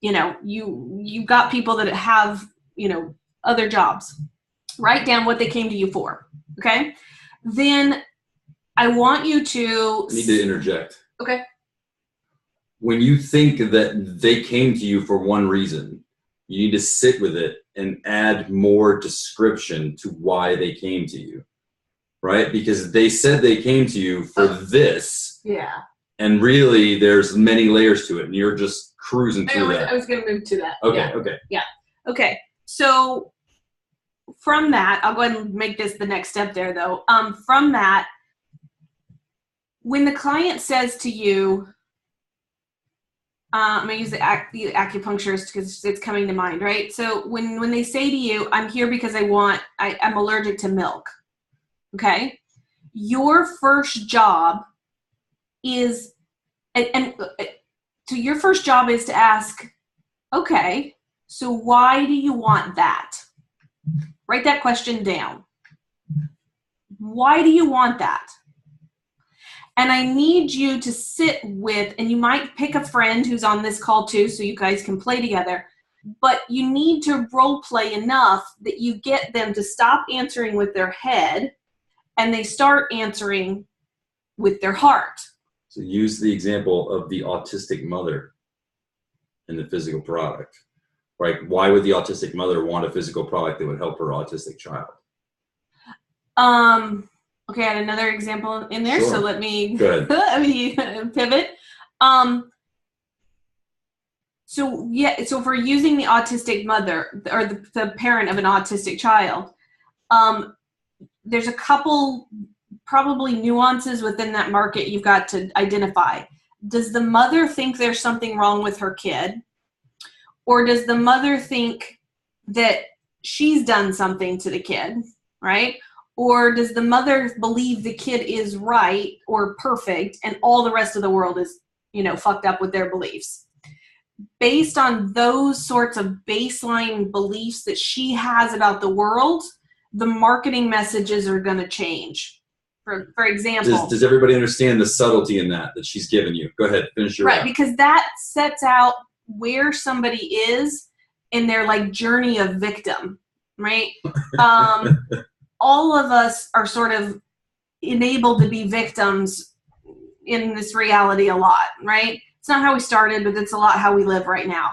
you've got people that have, other jobs. Write down what they came to you for, okay? Then I want you to... I need to interject. Okay. When you think that they came to you for one reason, you need to sit with it and add more description to why they came to you, right? Because they said they came to you for this. Yeah. And really, there's many layers to it, and you're just cruising through that. I was going to move to that. Okay, yeah. Okay. Yeah. Okay. So from that, I'll go ahead and make this the next step there, though. From that, when the client says to you, I'm going to use the acupuncturist because it's coming to mind, right? So when they say to you, I'm here because I'm allergic to milk, okay? Your first job is, so your first job is to ask, okay, so why do you want that? Write that question down. Why do you want that? And I need you to sit with, and you might pick a friend who's on this call too, so you guys can play together, but you need to role play enough that you get them to stop answering with their head and they start answering with their heart. So use the example of the autistic mother in the physical product, right? Why would the autistic mother want a physical product that would help her autistic child? Okay, I had another example in there, Sure. So let me pivot. So if we're using the autistic mother or the parent of an autistic child, there's a couple probably nuances within that market you've got to identify. Does the mother think there's something wrong with her kid? Or does the mother think that she's done something to the kid, right? Or does the mother believe the kid is right or perfect and all the rest of the world is, fucked up with their beliefs? Based on those sorts of baseline beliefs that she has about the world, the marketing messages are going to change. For example, does everybody understand the subtlety in that she's given you? Go ahead, finish your right, because that sets out where somebody is in their like journey of victim, right? All of us are sort of enabled to be victims in this reality a lot, right? It's not how we started, but it's a lot how we live right now.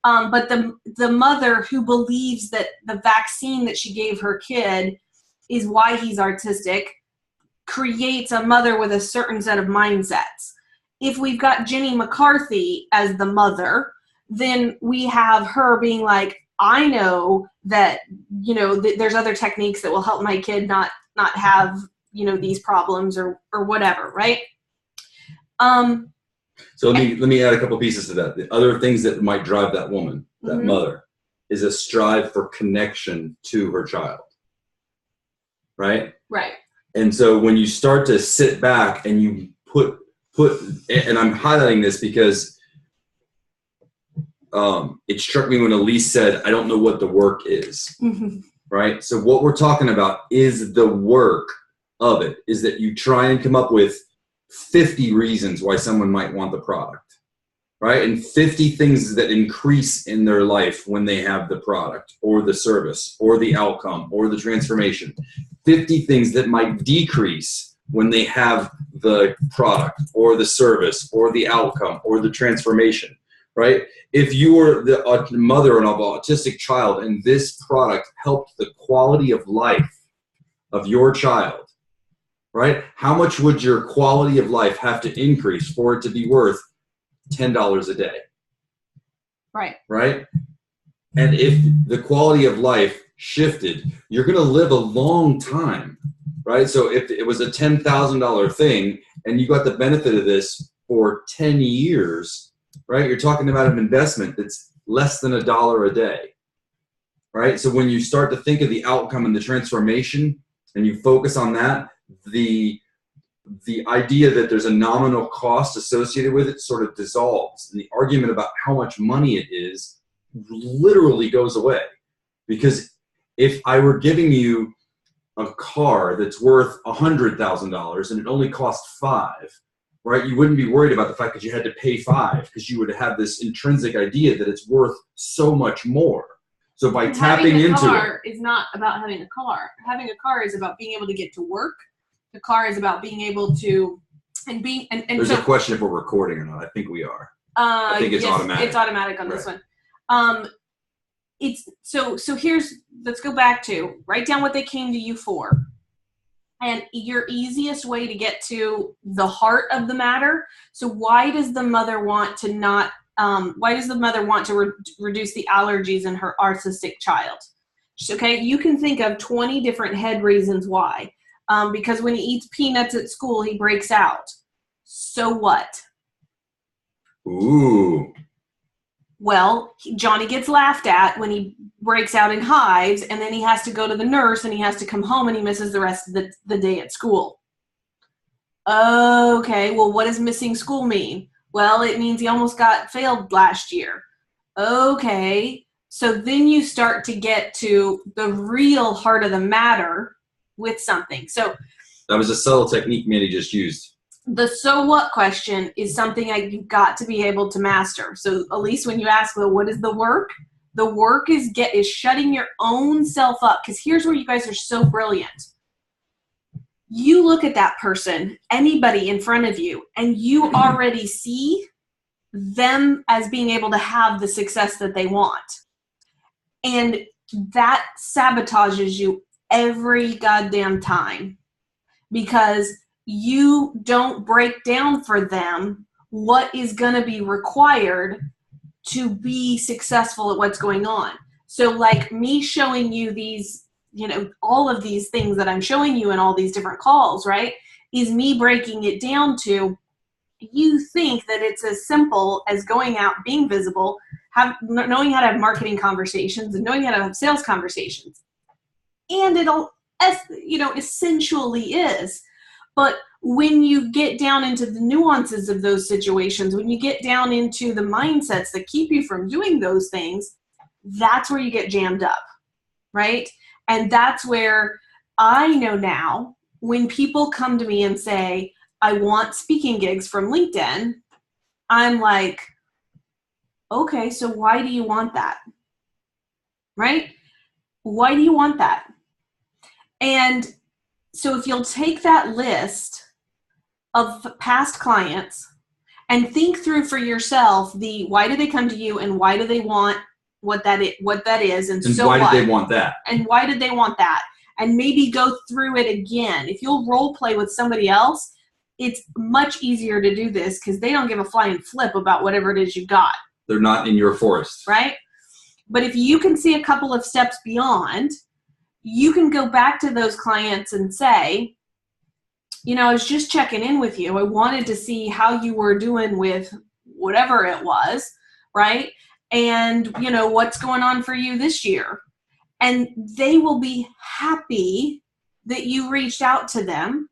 But the mother who believes that the vaccine that she gave her kid is why he's autistic creates a mother with a certain set of mindsets. If we've got Jenny McCarthy as the mother, then we have her being like, I know that, you know, there's other techniques that will help my kid not have, you know, these problems or whatever, right? So let me add a couple pieces to that. The other things that might drive that woman, that Mhm. mother, is a strive for connection to her child, right? Right. And so when you start to sit back and you put, and I'm highlighting this because it struck me when Elise said, I don't know what the work is, Mhm. right? So what we're talking about is the work of it, is that you try and come up with 50 reasons why someone might want the product, right? And 50 things that increase in their life when they have the product or the service or the outcome or the transformation. 50 things that might decrease when they have the product or the service or the outcome or the transformation, right? If you were the mother of an autistic child and this product helped the quality of life of your child, right? How much would your quality of life have to increase for it to be worth $10 a day? Right. Right? And if the quality of life shifted, you're going to live a long time, right? So if it was a $10,000 thing and you got the benefit of this for 10 years, right? You're talking about an investment that's less than $1 a day, right? So when you start to think of the outcome and the transformation and you focus on that, the idea that there's a nominal cost associated with it sort of dissolves. And the argument about how much money it is literally goes away. Because if I were giving you a car that's worth $100,000 and it only costs $5, right? You wouldn't be worried about the fact that you had to pay $5 because you would have this intrinsic idea that it's worth so much more. So by tapping into it. Having a car is not about having a car. Having a car is about being able to get to work. The car is about being able to and there's a question if we're recording or not. I think we are. I think it's automatic. It's automatic on this one. It's so here's, let's go back to write down what they came to you for. And your easiest way to get to the heart of the matter. So why does the mother want to reduce the allergies in her autistic child? Okay, you can think of 20 different head reasons why. Because when he eats peanuts at school, he breaks out. So what? Ooh. Well, Johnny gets laughed at when he breaks out in hives, and then he has to go to the nurse, and he has to come home, and he misses the rest of the day at school. Okay, well, what does missing school mean? Well, it means he almost got failed last year. Okay, so then you start to get to the real heart of the matter with something. So that was a subtle technique Mandy just used. The so what question is something you've got to be able to master. So Elise, when you ask, well, what is the work? The work is shutting your own self up. Because here's where you guys are so brilliant. You look at that person, anybody in front of you, and you already see them as being able to have the success that they want. And that sabotages you every goddamn time, because you don't break down for them what is going to be required to be successful at what's going on. So like me showing you these, all of these things that I'm showing you in all these different calls, right, is me breaking it down to, you think that it's as simple as going out, being visible, knowing how to have marketing conversations and knowing how to have sales conversations. And it'll, essentially is. But when you get down into the nuances of those situations, when you get down into the mindsets that keep you from doing those things, that's where you get jammed up, right? And that's where I know now when people come to me and say, I want speaking gigs from LinkedIn, I'm like, Okay, so why do you want that? Right? Why do you want that? And so if you'll take that list of past clients and think through for yourself the why do they come to you and why do they want what that is and so why what? did they want that? And why did they want that? And maybe go through it again. If you'll role play with somebody else, it's much easier to do this because they don't give a flying flip about whatever it is you got. They're not in your forest. Right? But if you can see a couple of steps beyond, you can go back to those clients and say, you know, I was just checking in with you. I wanted to see how you were doing with whatever it was, right? And, you know, what's going on for you this year? And they will be happy that you reached out to them.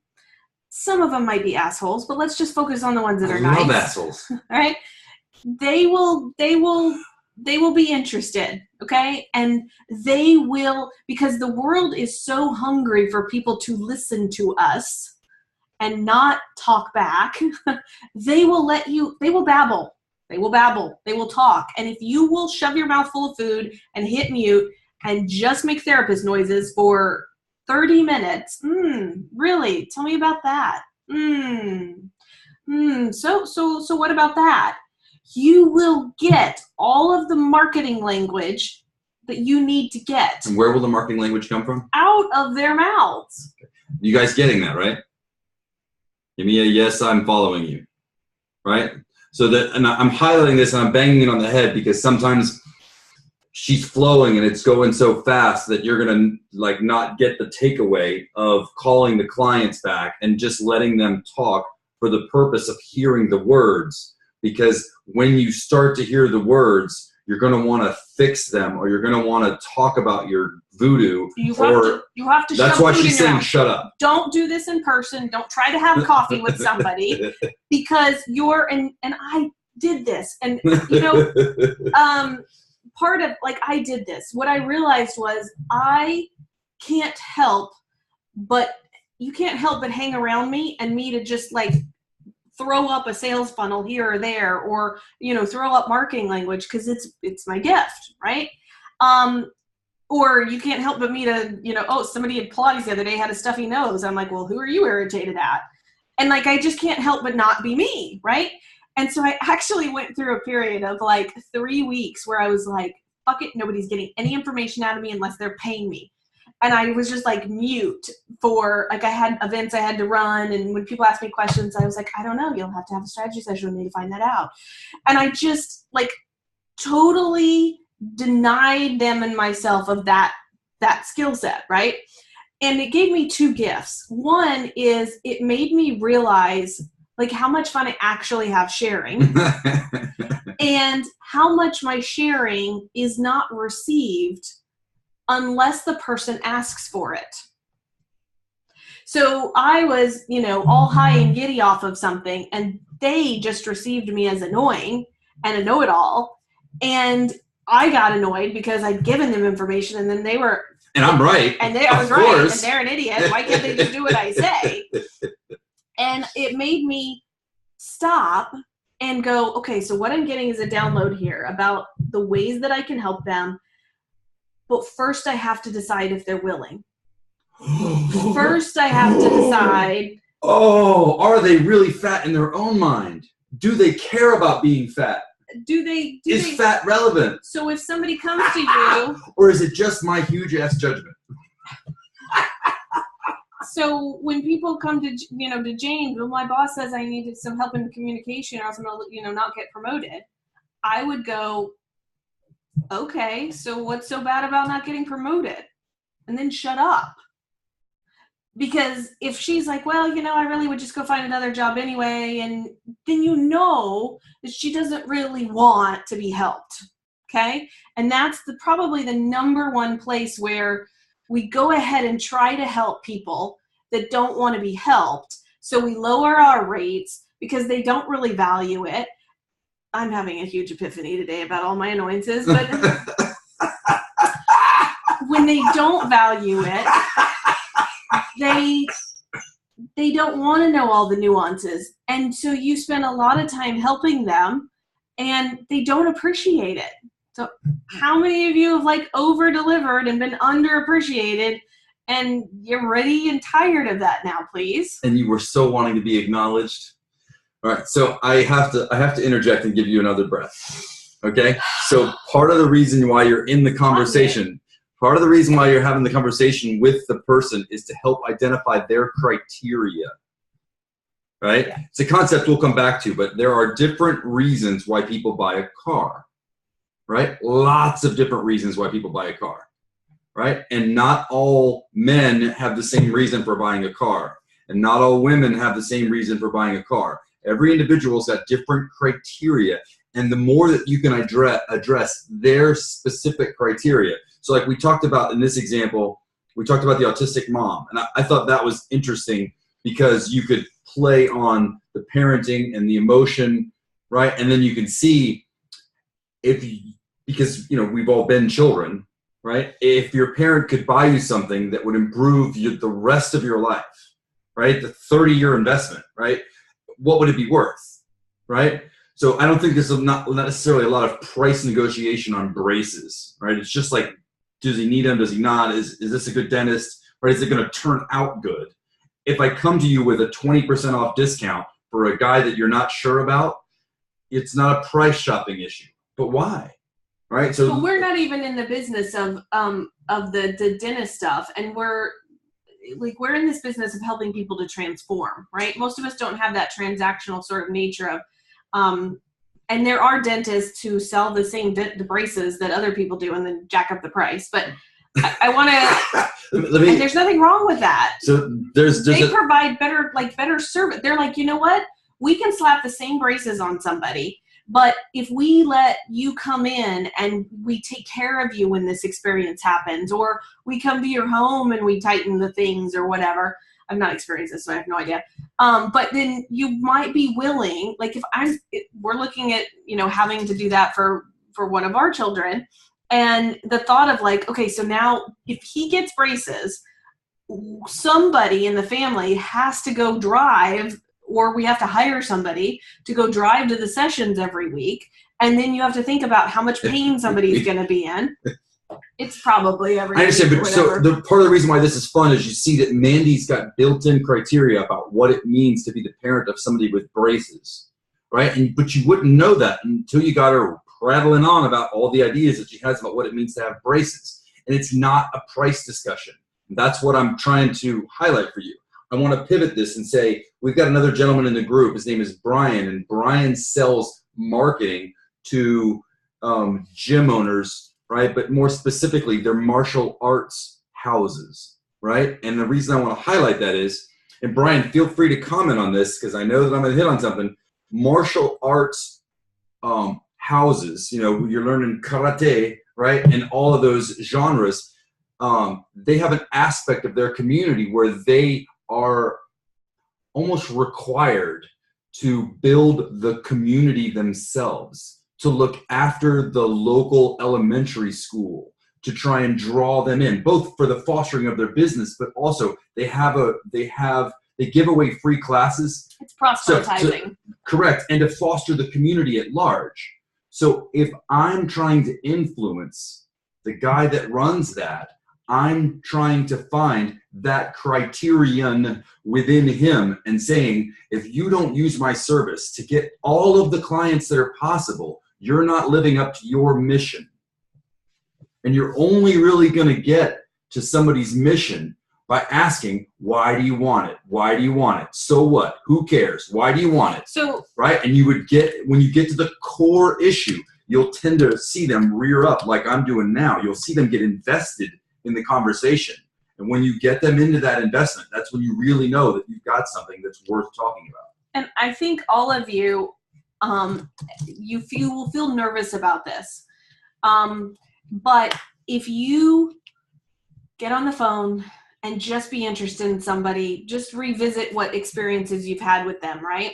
Some of them might be assholes, but let's just focus on the ones that are nice. I love assholes. All right? They will be interested, okay? And they will, because the world is so hungry for people to listen to us and not talk back, they will babble. They will talk. And if you will shove your mouth full of food and hit mute and just make therapist noises for 30 minutes, really? Tell me about that. So what about that? You will get all of the marketing language that you need to get. And where will the marketing language come from? Out of their mouths. You guys getting that, right? Give me a yes, I'm following you. Right? So that, and I'm highlighting this and I'm banging it on the head because sometimes she's flowing and it's going so fast that you're going to like not get the takeaway of calling the clients back and just letting them talk for the purpose of hearing the words. Because when you start to hear the words, you're going to want to fix them or you're going to want to talk about your voodoo. You have to that's why she's saying shut up. Don't do this in person. Don't try to have coffee with somebody because and I did this. And, you know, part of, like, I did this. What I realized was you can't help but hang around me and me to just, like, throw up a sales funnel here or there, or, you know, throw up marketing language because it's my gift, right? Or you can't help but me to, you know, oh, somebody at Pilates the other day had a stuffy nose. I'm like, well, who are you irritated at? And like, I just can't help but not be me, right? And so I actually went through a period of like 3 weeks where I was like, fuck it, nobody's getting any information out of me unless they're paying me. And I was just like mute for, like, I had events I had to run. And when people asked me questions, I was like, I don't know. You'll have to have a strategy session with me to find that out. And I just like totally denied them and myself of that skill set, right? And it gave me 2 gifts. One is it made me realize like how much fun I actually have sharing and how much my sharing is not received unless the person asks for it. So I was, you know, all high and giddy off of something, and they just received me as annoying and a know-it-all. And I got annoyed because I'd given them information, and then they were... And I'm right. And I was right, and they're an idiot. Why can't they just do what I say? And it made me stop and go, okay, so what I'm getting is a download here about the ways that I can help them. But first I have to decide if they're willing. First I have to decide. Oh, are they really fat in their own mind? Do they care about being fat? Is fat relevant? So if somebody comes to you. Or is it just my huge ass judgment? So when people come to, you know, to James, well, my boss says I needed some help in communication or else I'm going to, you know, not get promoted. I would go, okay, so what's so bad about not getting promoted? And then shut up. Because if she's like, well, you know, I really would just go find another job anyway, and then you know that she doesn't really want to be helped, okay? And that's probably the number one place where we go ahead and try to help people that don't want to be helped. So we lower our rates because they don't really value it. I'm having a huge epiphany today about all my annoyances, but when they don't value it, they don't want to know all the nuances. And so you spend a lot of time helping them, and they don't appreciate it. So how many of you have like over delivered and been underappreciated, and you're ready and tired of that now, please? And you were so wanting to be acknowledged. All right, so I have to interject and give you another breath. Okay, so part of the reason why you're in the conversation, part of the reason why you're having the conversation with the person is to help identify their criteria. Right? Yeah. It's a concept we'll come back to, but there are different reasons why people buy a car. Right? Lots of different reasons why people buy a car. Right? And not all men have the same reason for buying a car. And not all women have the same reason for buying a car. Every individual's got different criteria. And the more that you can address their specific criteria. So like we talked about in this example, we talked about the autistic mom. And I thought that was interesting because you could play on the parenting and the emotion, right? And then you can see because we've all been children, right? If your parent could buy you something that would improve the rest of your life, right? The 30-year investment, right? What would it be worth, right? So I don't think there's not necessarily a lot of price negotiation on braces, right? It's just like, does he need them? Does he not? Is this a good dentist? Right? Is it going to turn out good? If I come to you with a 20% off discount for a guy that you're not sure about, it's not a price shopping issue. But why? Right? So but we're not even in the business of the dentist stuff, and we're in this business of helping people to transform, right? Most of us don't have that transactional sort of nature of, and there are dentists who sell the same the braces that other people do and then jack up the price. But I want to, and there's nothing wrong with that. So they provide better service. They're like, you know what? We can slap the same braces on somebody, but if we let you come in and we take care of you when this experience happens, or we come to your home and we tighten the things or whatever. I've not experienced this, so I have no idea. But then you might be willing, like we're looking at, having to do that for one of our children. And the thought of like, okay, so now if he gets braces, somebody in the family has to go drive, or we have to hire somebody to go drive to the sessions every week. And then you have to think about how much pain somebody's going to be in. It's probably every. I understand, but so the part of the reason why this is fun is you see that Mandy's got built-in criteria about what it means to be the parent of somebody with braces, right? But you wouldn't know that until you got her prattling on about all the ideas that she has about what it means to have braces. And it's not a price discussion. That's what I'm trying to highlight for you. I want to pivot this and say we've got another gentleman in the group. His name is Brian, and Brian sells marketing to gym owners. Right, but more specifically, they're martial arts houses, right? And the reason I want to highlight that is, and Brian, feel free to comment on this because I know that I'm going to hit on something. Martial arts houses, you're learning karate, right? And all of those genres, they have an aspect of their community where they are almost required to build the community themselves, to look after the local elementary school, to try and draw them in, both for the fostering of their business, but also they give away free classes. It's proselytizing. Correct, and to foster the community at large. So if I'm trying to influence the guy that runs that, I'm trying to find that criterion within him and saying, if you don't use my service to get all of the clients that are possible, you're not living up to your mission. And you're only really going to get to somebody's mission by asking, why do you want it? Why do you want it? So what? Who cares? Why do you want it? So, right? And when you get to the core issue, you'll tend to see them rear up like I'm doing now. You'll see them get invested in the conversation. And when you get them into that investment, that's when you really know that you've got something that's worth talking about. And I think all of you, you will feel nervous about this. But if you get on the phone and just be interested in somebody, just revisit what experiences you've had with them, right?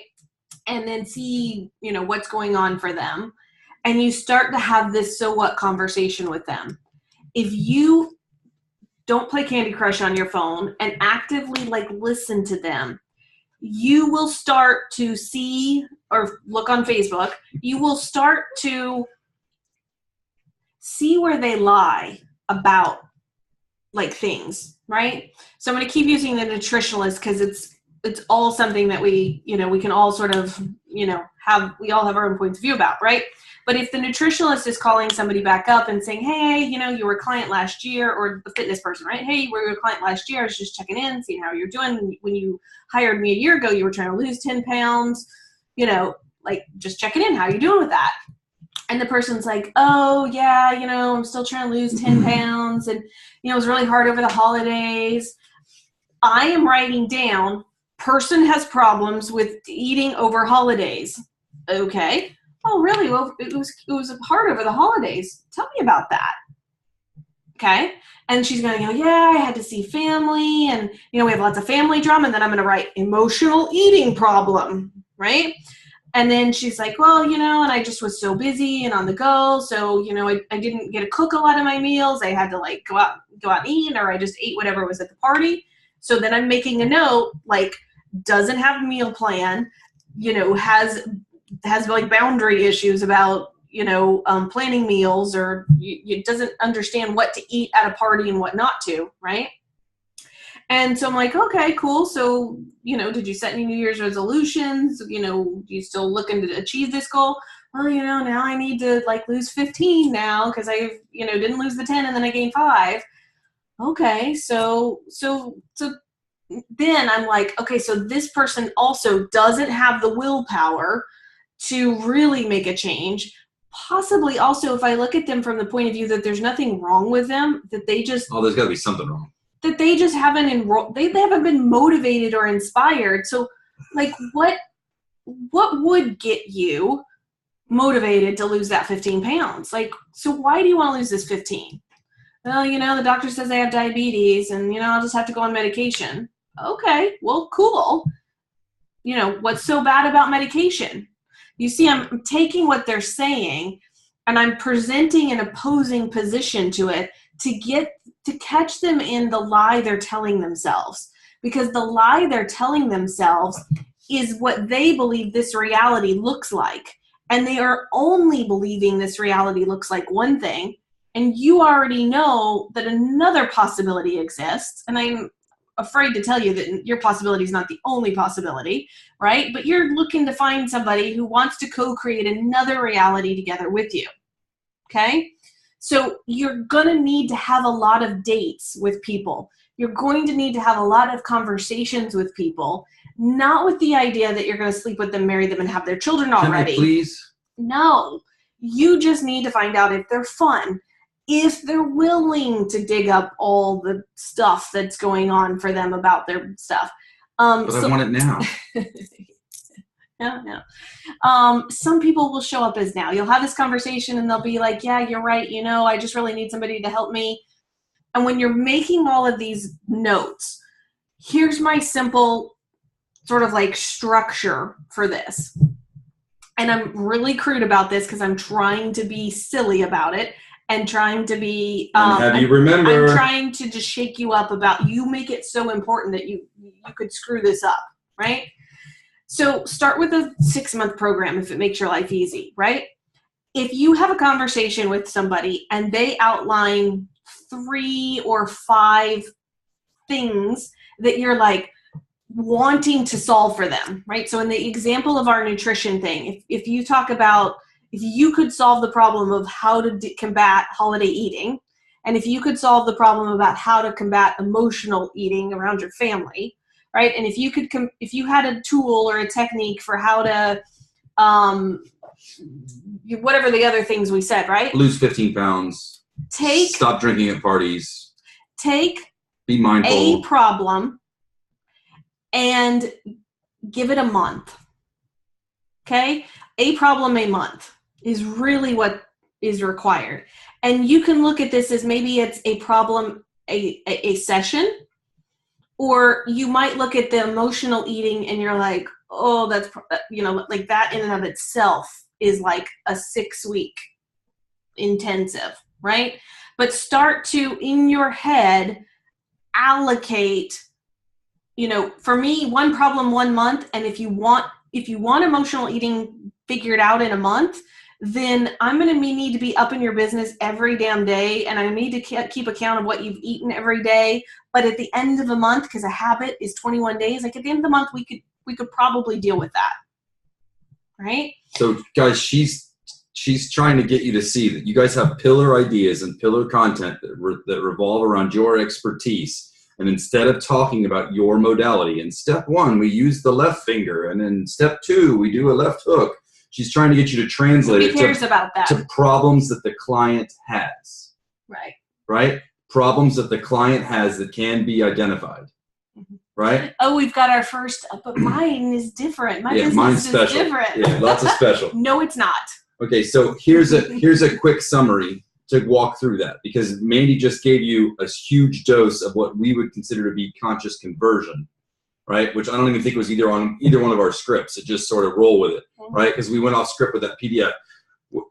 And then see, what's going on for them. And you start to have this so what conversation with them. If you don't play Candy Crush on your phone and actively listen to them, you will start to see, or look on Facebook, you will start to see where they lie about like things, right? So I'm going to keep using the nutritionalist because it's all something that we can all sort of, we all have our own points of view about, right? But if the nutritionalist is calling somebody back up and saying, hey, you were a client last year, or the fitness person, right? Hey, you were a client last year. I was just checking in, seeing how you're doing. When you hired me a year ago, you were trying to lose 10 pounds, like just checking in. How are you doing with that? And the person's like, oh, yeah, I'm still trying to lose 10 pounds. And, it was really hard over the holidays. I am writing down, person has problems with eating over holidays. Okay. Oh, really? Well, it was hard over the holidays. Tell me about that. Okay. And she's going to go, yeah, I had to see family. And, we have lots of family drama. And then I'm going to write emotional eating problem, right? And then she's like, well, and I just was so busy and on the go. So, I didn't get to cook a lot of my meals. I had to like go out and eat, or I just ate whatever was at the party. So then I'm making a note, like, doesn't have a meal plan, has like boundary issues about, planning meals, or doesn't understand what to eat at a party and what not to, right? And so I'm like, okay, cool. So, did you set any New Year's resolutions? You still looking to achieve this goal? Well, now I need to like lose 15 now because I, didn't lose the 10 and then I gained 5. Okay. So then I'm like, okay, so this person also doesn't have the willpower to really make a change. Possibly also, if I look at them from the point of view that there's nothing wrong with them, that they just... Oh, there's got to be something wrong. That they just haven't enrolled, they haven't been motivated or inspired. So, like, what would get you motivated to lose that 15 pounds? Like, so why do you want to lose this 15? Well, the doctor says I have diabetes and, I'll just have to go on medication. Okay, well, cool. What's so bad about medication? You see, I'm taking what they're saying and I'm presenting an opposing position to it to catch them in the lie they're telling themselves. Because the lie they're telling themselves is what they believe this reality looks like. And they are only believing this reality looks like one thing. And you already know that another possibility exists. And I'm afraid to tell you that your possibility is not the only possibility, right? But you're looking to find somebody who wants to co-create another reality together with you. Okay? So you're going to need to have a lot of dates with people. You're going to need to have a lot of conversations with people, not with the idea that you're going to sleep with them, marry them, and have their children already. Can I please? No. You just need to find out if they're fun, if they're willing to dig up all the stuff that's going on for them about their stuff. But I want it now. No. Some people will show up as now. You'll have this conversation and they'll be like, yeah, you're right. I just really need somebody to help me. And when you're making all of these notes, here's my simple sort of like structure for this. And I'm really crude about this because I'm trying to be silly about it and trying to be, have you remember? I'm trying to just shake you up about, you make it so important that you could screw this up, right? So start with a 6-month program if it makes your life easy, right? If you have a conversation with somebody and they outline 3 or 5 things that you're like wanting to solve for them, right? So in the example of our nutrition thing, if you talk about, if you could solve the problem of how to combat holiday eating, and if you could solve the problem about how to combat emotional eating around your family, right? And if you could, if you had a tool or a technique for how to, whatever the other things we said, right? Lose 15 pounds. Stop drinking at parties. Be mindful. A problem and give it a month. Okay? A problem a month is really what is required. And you can look at this as maybe it's a problem, a session, or you might look at the emotional eating and you're like, oh, that's, like that in and of itself is like a 6-week intensive, right? But start to, in your head, allocate for me, one problem, 1 month. And if you want emotional eating figured out in a month, then I'm going to need to be up in your business every damn day. And I need to keep account of what you've eaten every day. But at the end of the month, because a habit is 21 days, like at the end of the month, we could probably deal with that. Right? So guys, she's trying to get you to see that you guys have pillar ideas and pillar content that revolve around your expertise. And instead of talking about your modality, in step 1, we use the left finger. And in step 2, we do a left hook. She's trying to get you to translate Who cares about that? to problems that the client has. Right. Right? Problems that the client has that can be identified. Mm-hmm. Right? Oh, we've got our first, but mine is different. My business mine's special. Is different. Yeah, lots of special. No, it's not. Okay, so here's a quick summary to walk through that, because Mandy just gave you a huge dose of what we would consider to be conscious conversion, right? Which I don't even think was either on either one of our scripts. It just sort of roll with it, right? Because we went off script with that PDF.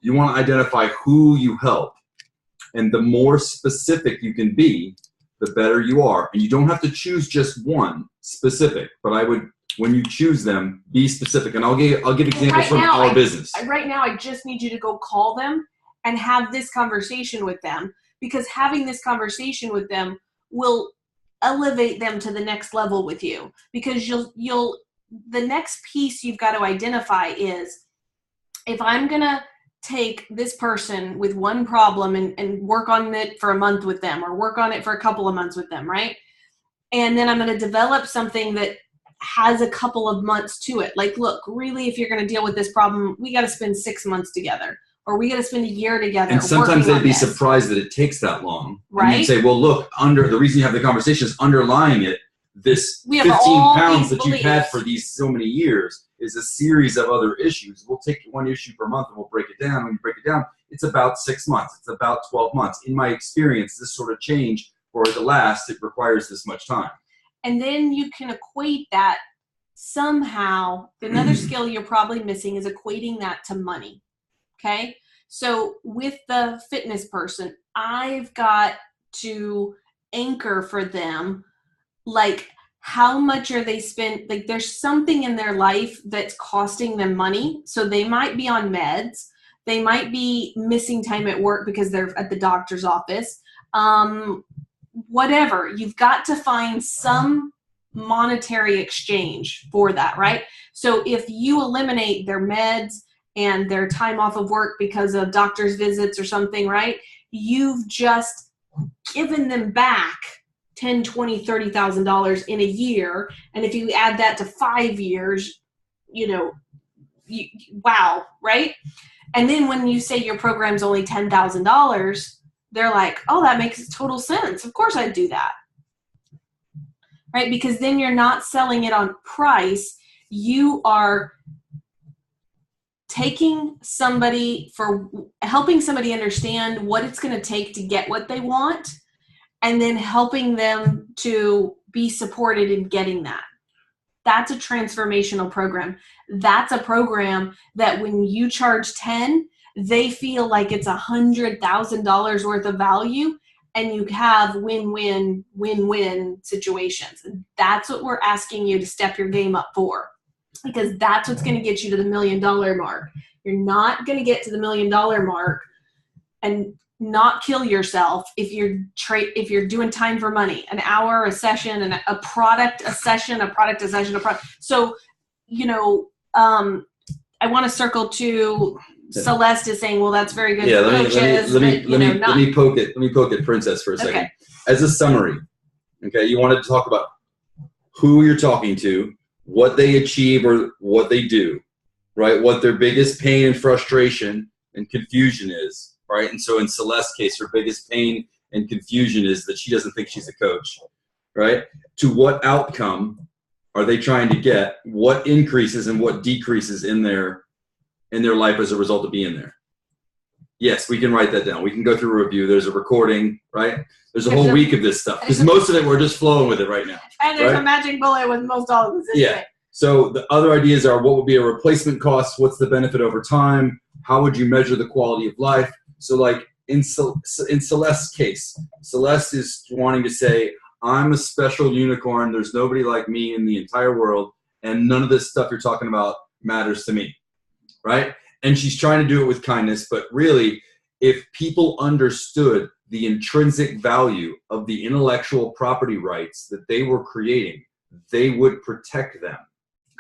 You want to identify who you help, and the more specific you can be, the better you are. And you don't have to choose just one specific, but I would, when you choose them, be specific. And I'll give examples from our business. Right now, I just need you to go call them and have this conversation with them, because having this conversation with them will elevate them to the next level with you. Because the next piece you've got to identify is, if I'm going to take this person with one problem and work on it for a month with them, or work on it for a couple of months with them, right? And then I'm going to develop something that has a couple of months to it. Like, look, really, if you're going to deal with this problem, we got to spend 6 months together, or we got to spend a year together. And sometimes they'd be surprised that it takes that long. Right. And you'd say, well, look, the reason you have the conversation is underlying it. This 15 pounds that you've had for these so many years is a series of other issues. We'll take one issue per month and we'll break it down. When you break it down, it's about 6 months. It's about 12 months. In my experience, this sort of change, for it to last, it requires this much time. And then you can equate that somehow. Another skill you're probably missing is equating that to money. Okay? So with the fitness person, I've got to anchor for them, like, how much are they spent? Like, there's something in their life that's costing them money. So they might be on meds. They might be missing time at work because they're at the doctor's office. Whatever. You've got to find some monetary exchange for that, right? So if you eliminate their meds and their time off of work because of doctor's visits or something, right? You've just given them back $10,000, $20,000, $30,000 in a year. And if you add that to 5 years, wow, right? And then when you say your program's only $10,000, they're like, oh, that makes total sense. Of course I'd do that. Right? Because then you're not selling it on price. You are taking somebody, for helping somebody understand what it's going to take to get what they want, and then helping them to be supported in getting that. That's a transformational program. That's a program that when you charge 10, they feel like it's $100,000 worth of value, and you have win-win, win-win situations. And that's what we're asking you to step your game up for, because that's what's going to get you to the $1 million mark. You're not going to get to the $1 million mark and not kill yourself if you're doing time for money, an hour, a session, and a product, a session, a product, a session, a product. So, I want to circle to Celeste is saying, well, that's very good. Yeah, let me poke at Princess for a second. Okay. As a summary, okay, you wanted to talk about who you're talking to, what they achieve or what they do, right? What their biggest pain and frustration and confusion is, right? And so in Celeste's case, her biggest pain and confusion is that she doesn't think she's a coach, right? To what outcome are they trying to get? What increases and what decreases in their life as a result of being there? Yes, we can write that down. We can go through a review. There's a recording, right? There's a whole week of this stuff, because most of it, we're just flowing with it right now. And there's a magic bullet with most all of this. Yeah. So the other ideas are, what would be a replacement cost? What's the benefit over time? How would you measure the quality of life? So like in Celeste's case, Celeste is wanting to say, I'm a special unicorn. There's nobody like me in the entire world, and none of this stuff you're talking about matters to me, right? And she's trying to do it with kindness, but really, if people understood the intrinsic value of the intellectual property rights that they were creating, they would protect them.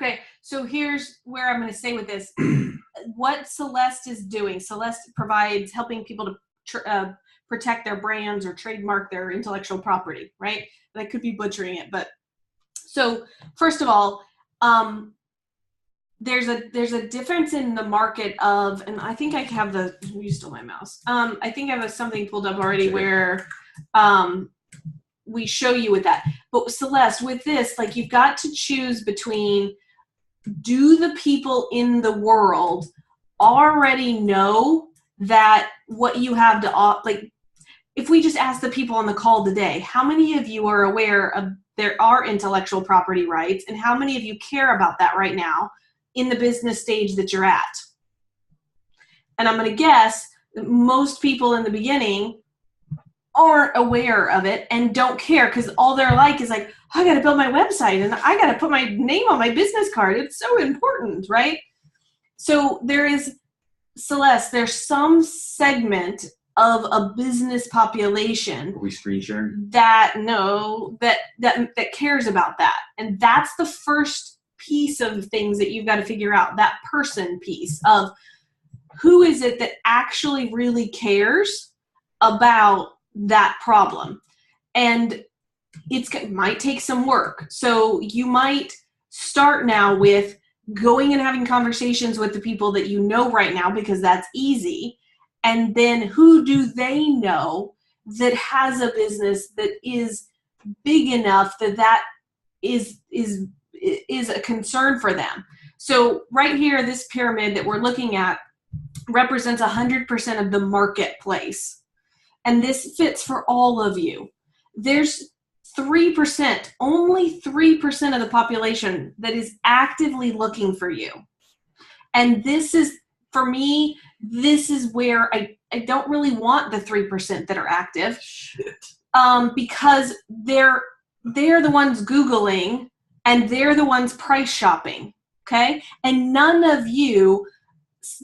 Okay, so here's where I'm going to stay with this. What Celeste is doing, Celeste provides helping people to protect their brands or trademark their intellectual property, right? And I could be butchering it, but so first of all, there's a difference in the market of, and I think I have you stole my mouse. I think I have something pulled up already where we show you with that. But Celeste, with this, like you've got to choose between, do the people in the world already know that what you have to offer? Like, if we just ask the people on the call today, how many of you are aware of there are intellectual property rights, and how many of you care about that right now in the business stage that you're at? And I'm going to guess that most people in the beginning aren't aware of it and don't care, because all they're like is like, I got to build my website and I got to put my name on my business card. It's so important, right? So there is, Celeste, there's some segment of a business population. Are we screen sharing? That cares about that. And that's the first piece of things that you've got to figure out, that person piece of who is it that actually really cares about that problem. And it might take some work. So you might start now with going and having conversations with the people that you know right now, because that's easy. And then who do they know that has a business that is big enough that is a concern for them? So right here, this pyramid that we're looking at represents 100% of the marketplace. And this fits for all of you. There's 3%, only 3% of the population that is actively looking for you. And this is, for me, this is where I don't really want the 3% that are active. Because they're the ones Googling and they're the ones price shopping, okay? And none of you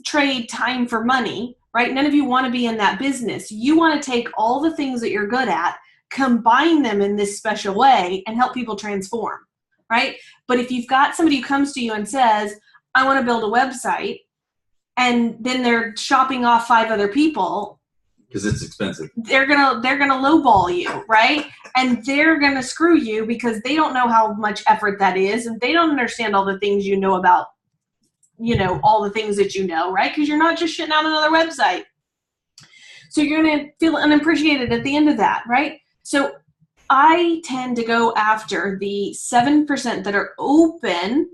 trade time for money, right? None of you want to be in that business. You want to take all the things that you're good at, combine them in this special way, and help people transform, right? But if you've got somebody who comes to you and says, I want to build a website, and then they're shopping off 5 other people, because it's expensive, they're gonna lowball you, right? And they're gonna screw you because they don't know how much effort that is, and they don't understand all the things you know about, all the things that you know, right? Because you're not just shitting out another website. So you're gonna feel unappreciated at the end of that, right? So I tend to go after the 7% that are open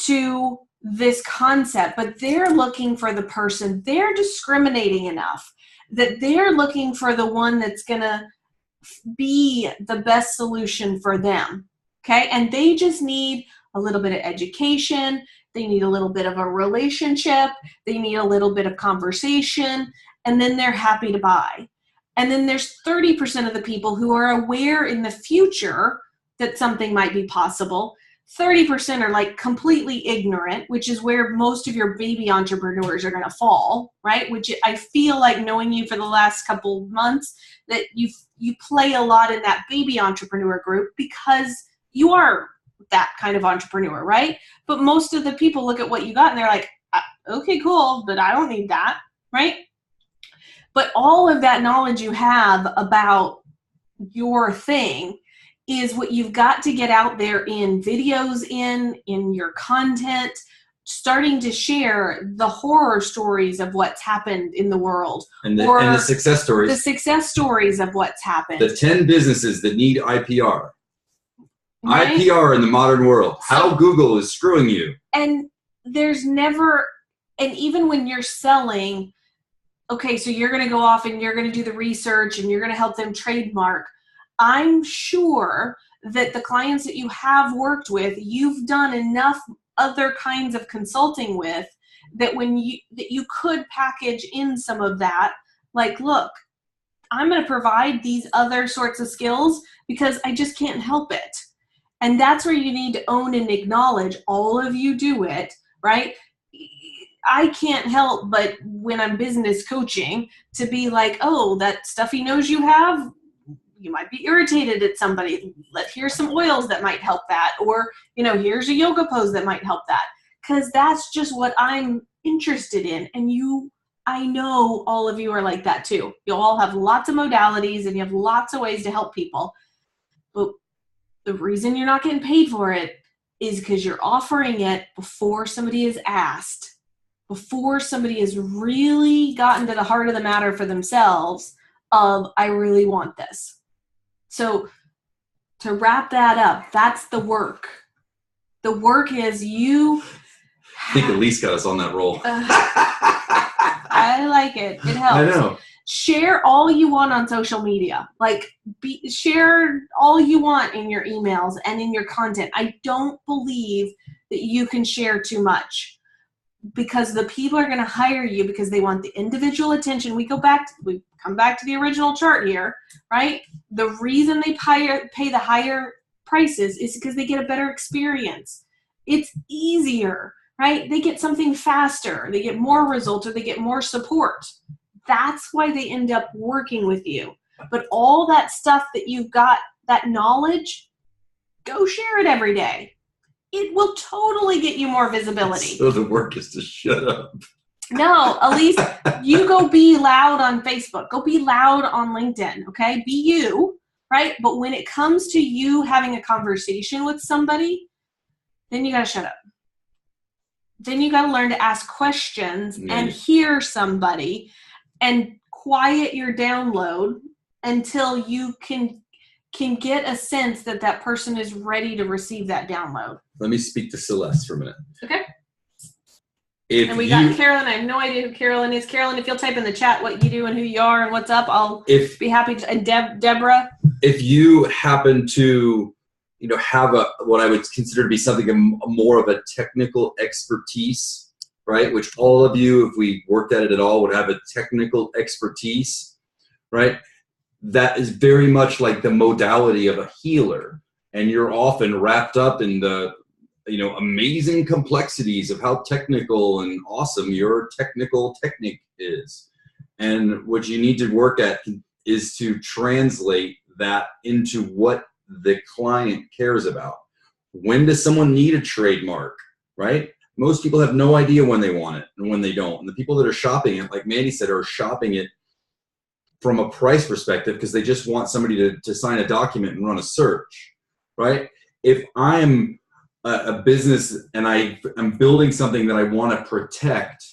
to this concept, but they're looking for the person. They're discriminating enough that they're looking for the one that's going to be the best solution for them, okay? And they just need a little bit of education. They need a little bit of a relationship. They need a little bit of conversation, and then they're happy to buy. And then there's 30% of the people who are aware in the future that something might be possible. 30% are like completely ignorant, which is where most of your baby entrepreneurs are going to fall, right? Which I feel like, knowing you for the last couple months, that you play a lot in that baby entrepreneur group because you are that kind of entrepreneur, right? But most of the people look at what you got and they're like, okay, cool, but I don't need that, right? But all of that knowledge you have about your thing is what you've got to get out there in videos, in your content, starting to share the horror stories of what's happened in the world. And the success stories. The success stories of what's happened. The 10 businesses that need IPR. Right? IPR in the modern world. How Google is screwing you. And there's never, and even when you're selling, okay, so you're going to go off and you're going to do the research and you're going to help them trademark. I'm sure that the clients that you have worked with, you've done enough other kinds of consulting with that you could package in some of that. Like, look, I'm going to provide these other sorts of skills because I just can't help it. And that's where you need to own and acknowledge all of you do it, right? I can't help but when I'm business coaching to be like, oh, that stuffy nose you have, you might be irritated at somebody. Here's some oils that might help that. Or, here's a yoga pose that might help that. Because that's just what I'm interested in. And I know all of you are like that too. You all have lots of modalities and you have lots of ways to help people. But the reason you're not getting paid for it is because you're offering it before somebody is asked, before somebody has really gotten to the heart of the matter for themselves of, I really want this. So to wrap that up, that's the work. The work is you. I think Elise got us on that roll. I like it. It helps. I know. Share all you want on social media. Share all you want in your emails and in your content. I don't believe that you can share too much because the people are going to hire you because they want the individual attention. We come back to the original chart here, right? The reason they pay the higher prices is because they get a better experience. It's easier, right? They get something faster, they get more results, or they get more support. That's why they end up working with you. But all that stuff that you've got, that knowledge, go share it every day. It will totally get you more visibility. So the work is to shut up. No, Elise, you go be loud on Facebook. Go be loud on LinkedIn, okay? Be you, right? But when it comes to you having a conversation with somebody, then you got to shut up. Then you got to learn to ask questions and hear somebody and quiet your download until you can get a sense that that person is ready to receive that download. Let me speak to Celeste for a minute. Okay. And we got Carolyn. I have no idea who Carolyn is. Carolyn, if you'll type in the chat what you do and who you are and what's up, I'll be happy to. And Deborah. If you happen to, have what I would consider to be something more of a technical expertise, right? Which all of you, if we worked at it at all, would have a technical expertise, right? That is very much like the modality of a healer, and you're often wrapped up in the amazing complexities of how technical and awesome your technical technique is. And what you need to work at is to translate that into what the client cares about. When does someone need a trademark, right? Most people have no idea when they want it and when they don't. And the people that are shopping it, like Mandy said, are shopping it from a price perspective because they just want somebody to sign a document and run a search, right? If I'm a business and I'm building something that I want to protect,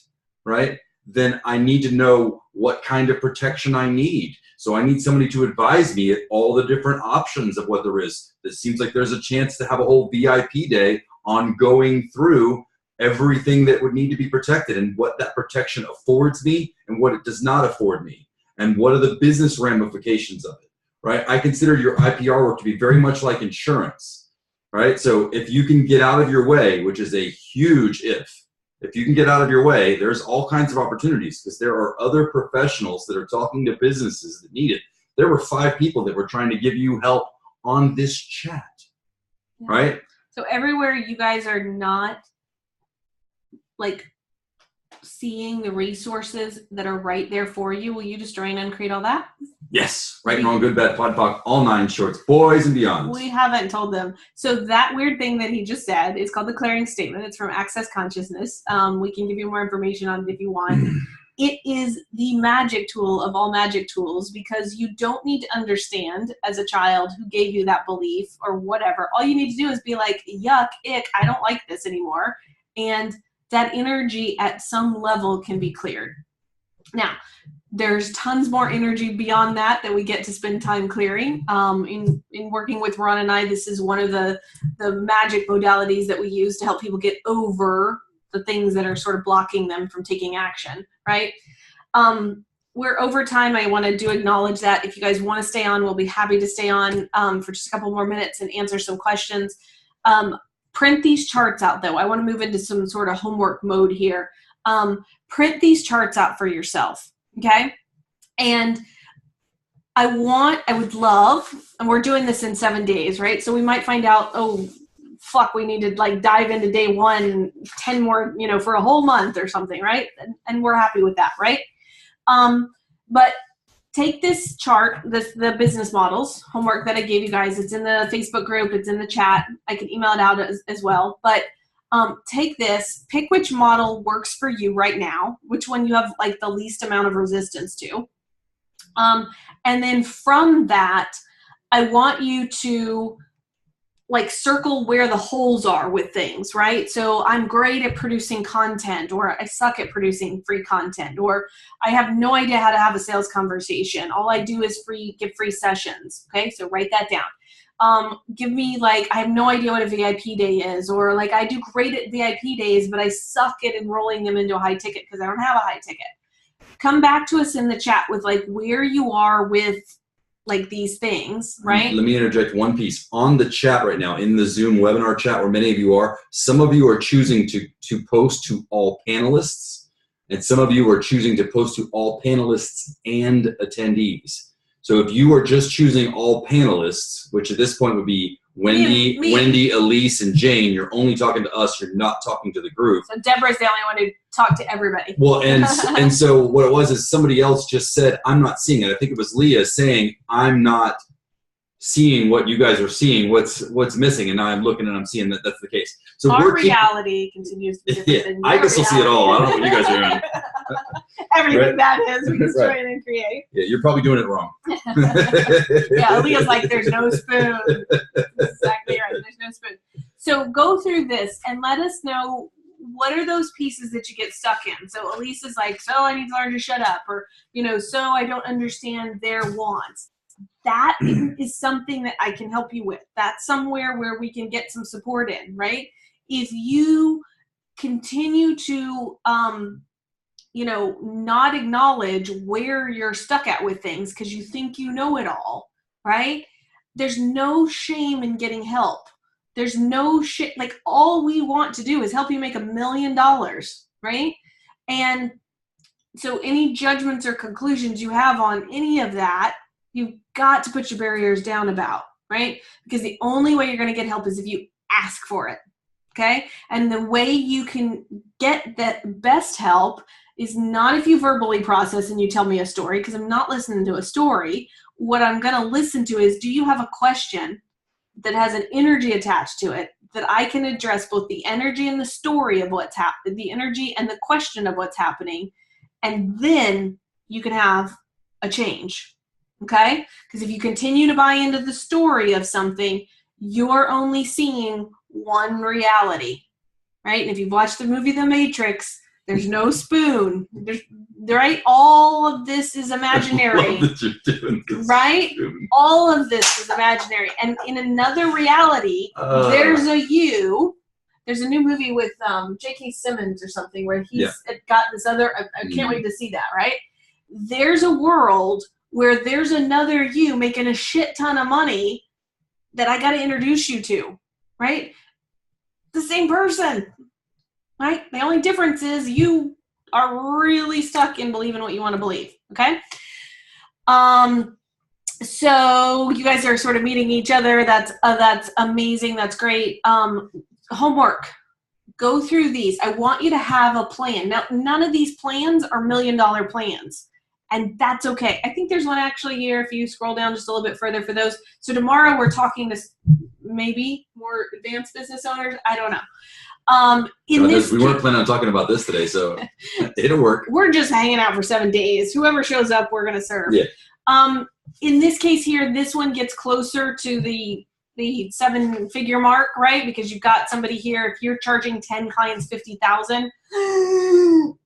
right, then I need to know what kind of protection I need. So I need somebody to advise me at all the different options of what there is. It seems like there's a chance to have a whole VIP day on going through everything that would need to be protected and what that protection affords me and what it does not afford me. And what are the business ramifications of it, right? I consider your IPR work to be very much like insurance, right? So if you can get out of your way, which is a huge if you can get out of your way, there's all kinds of opportunities because there are other professionals that are talking to businesses that need it. There were 5 people that were trying to give you help on this chat, right? So everywhere you guys are not seeing the resources that are right there for you, will you destroy and uncreate all that? Yes. Right and wrong, good, bad, pod, poc, all 9 shorts, boys and beyond. We haven't told them. So that weird thing that he just said is called the clearing statement. It's from Access Consciousness. We can give you more information on it if you want. It is the magic tool of all magic tools because you don't need to understand as a child who gave you that belief or whatever. All you need to do is be like, yuck, ick, I don't like this anymore. And that energy at some level can be cleared. Now, there's tons more energy beyond that we get to spend time clearing. In working with Ron and I, this is one of the magic modalities that we use to help people get over the things that are sort of blocking them from taking action, right? We're over time. I want to acknowledge that. If you guys want to stay on, we'll be happy to stay on for just a couple more minutes and answer some questions. Print these charts out, though. I want to move into some sort of homework mode here. Print these charts out for yourself, okay? And I would love, and we're doing this in 7 days, right? So we might find out, oh, fuck, we need to like dive into day 1, 10 more, for a whole month or something, right? And we're happy with that, right? But take this chart, the business models homework that I gave you guys. It's in the Facebook group. It's in the chat. I can email it out as well. But take this, pick which model works for you right now, which one you have like the least amount of resistance to. And then from that, I want you to like circle where the holes are with things, right? So I'm great at producing content, or I suck at producing free content, or I have no idea how to have a sales conversation. All I do is give free sessions. Okay, so write that down. Give me like, I have no idea what a VIP day is, or like I do great at VIP days, but I suck at enrolling them into a high ticket because I don't have a high ticket. Come back to us in the chat with like where you are with like these things, right? Let me interject one piece. On the chat right now, in the Zoom webinar chat where many of you are, some of you are choosing to post to all panelists, and some of you are choosing to post to all panelists and attendees. So if you are just choosing all panelists, which at this point would be Wendy, Elise, and Jane, you're only talking to us. You're not talking to the group. So Deborah's the only one who talked to everybody. Well, and so what it was is somebody else just said, I'm not seeing it. I think it was Leah saying, I'm not seeing what you guys are seeing. What's missing? And now I'm looking and I'm seeing that that's the case. So our reality continues to be different than your I guess I'll see it all. I don't know what you guys are doing. Everything right? that is, we destroy Right. and create. Yeah, you're probably doing it wrong. Yeah, Leah's like, there's no spoon. That's exactly right. There's no spoon. So go through this and let us know what are those pieces that you get stuck in. So Elise is like, so I need to learn to shut up, or, so I don't understand their wants. That is something that I can help you with. That's somewhere where we can get some support in, right? If you continue to, not acknowledge where you're stuck at with things because you think you know it all, right? There's no shame in getting help. There's no shit. Like, all we want to do is help you make $1 million, right? And so any judgments or conclusions you have on any of that, you've got to put your barriers down about, right? Because the only way you're going to get help is if you ask for it, okay? And the way you can get that best help is not if you verbally process and you tell me a story, because I'm not listening to a story. What I'm going to listen to is, do you have a question that has an energy attached to it that I can address both the energy and the story of what's happening, the energy and the question of what's happening, and then you can have a change. Okay? Because if you continue to buy into the story of something, you're only seeing one reality, right? And if you've watched the movie The Matrix, there's no spoon. Right? All of this is imaginary. I love that you're doing this. Right? All of this is imaginary. And in another reality, there's a you. There's a new movie with J.K. Simmons or something where he's got this other, I can't wait to see that, right? There's a world where there's another you making a shit ton of money that I got to introduce you to, right? The same person, right? The only difference is you are really stuck in believing what you want to believe, okay? So you guys are sort of meeting each other. That's amazing. That's great. Homework. Go through these. I want you to have a plan. Now, none of these plans are $1 million plans. And that's okay. I think there's one actually here if you scroll down just a little bit further for those. So tomorrow we're talking to maybe more advanced business owners. I don't know. We weren't planning on talking about this today, so it'll work. We're just hanging out for 7 days. Whoever shows up, we're going to serve. Yeah. In this case here, this one gets closer to the 7-figure mark, right? Because you've got somebody here. If you're charging 10 clients $50,000,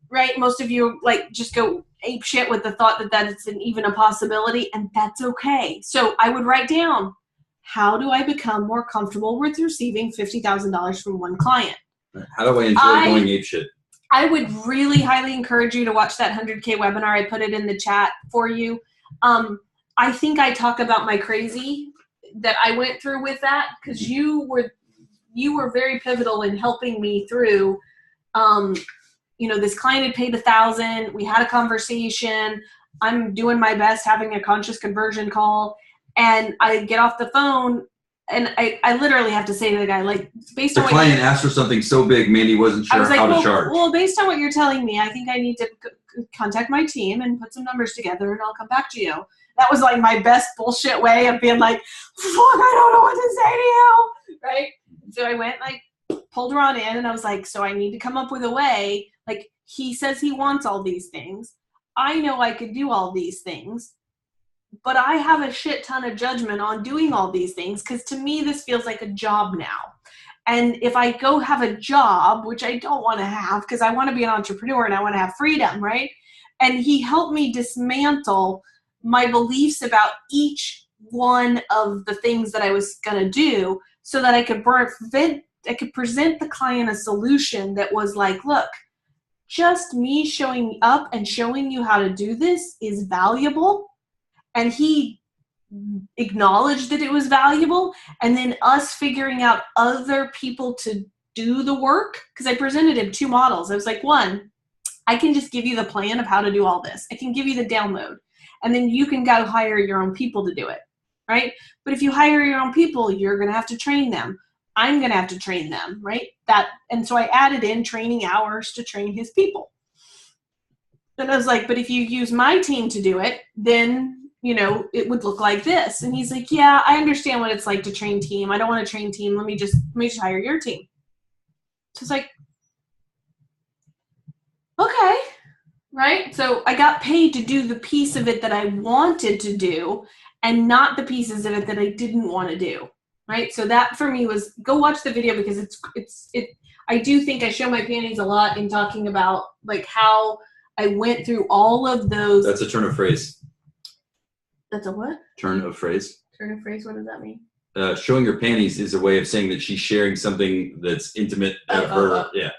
right? Most of you like just go ape shit with the thought that it's even a possibility, and that's okay. So I would write down, how do I become more comfortable with receiving $50,000 from one client? How do I enjoy going ape shit? I would really highly encourage you to watch that 100K webinar. I put it in the chat for you. I think I talk about my crazy that I went through with that, because you were very pivotal in helping me through. This client had paid $1,000. We had a conversation. I'm doing my best having a conscious conversion call, and I get off the phone and I literally have to say to the guy, like, based The on client asked for something so big, Mandy wasn't sure how to charge. Well, based on what you're telling me, I think I need to contact my team and put some numbers together, and I'll come back to you. That was like my best bullshit way of being like, fuck, I don't know what to say to you, right? So I went, like, pulled Ron in, and I was like, so I need to come up with a way. Like, he says he wants all these things. I know I could do all these things, but I have a shit ton of judgment on doing all these things, because to me this feels like a job now. And if I go have a job, which I don't want to have, because I want to be an entrepreneur and I want to have freedom, right? And he helped me dismantle my beliefs about each one of the things that I was going to do, so that I could present the client a solution that was like, look, just me showing up and showing you how to do this is valuable. And he acknowledged that it was valuable. And then us figuring out other people to do the work, because I presented him 2 models. I was like, 1, I can just give you the plan of how to do all this. I can give you the download. And then you can go hire your own people to do it, right? But if you hire your own people, you're going to have to train them. I'm going to have to train them, right? And so I added in training hours to train his people. And I was like, but if you use my team to do it, then, you know, it would look like this. And he's like, yeah, I understand what it's like to train team. I don't want to train team. Let me just hire your team. So it's like, okay, right? So I got paid to do the piece of it that I wanted to do, and not the pieces of it that I didn't want to do, right? So that for me was, go watch the video, because I do think I show my panties a lot in talking about like how I went through all of those. That's a turn of phrase. That's a what? Turn of phrase. Turn of phrase, what does that mean? Showing your panties is a way of saying that she's sharing something that's intimate of her. Yeah.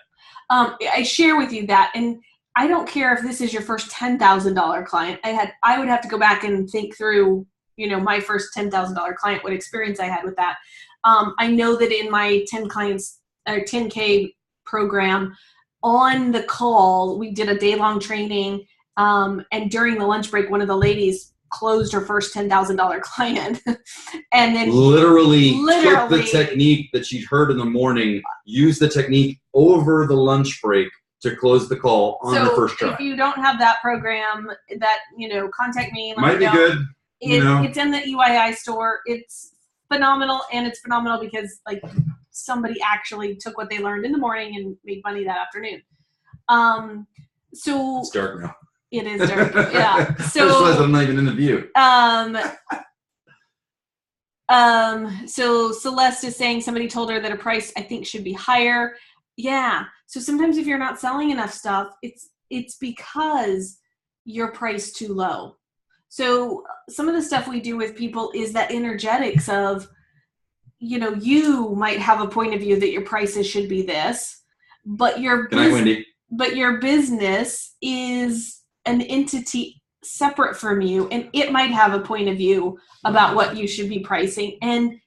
I share with you that, and I don't care if this is your first $10,000 client. I would have to go back and think through, you know, my first $10,000 client, what experience I had with that. I know that in my 10K program, on the call, we did a day-long training, and during the lunch break, one of the ladies closed her first $10,000 client, and then literally took the technique that she'd heard in the morning, used the technique over the lunch break to close the call on her first try. If you don't have that program, that, you know, contact me. Might be good. It's in the UII store. It's phenomenal, and it's phenomenal because like somebody actually took what they learned in the morning and made money that afternoon. So it's dark now. It is dark. Yeah. So I just realized I'm not even in the view. So Celeste is saying somebody told her that a price I think should be higher. Yeah. So sometimes if you're not selling enough stuff, it's because you're priced too low. So some of the stuff we do with people is that energetics of, you know, you might have a point of view that your prices should be this, but your business is an entity separate from you, and it might have a point of view about what you should be pricing, and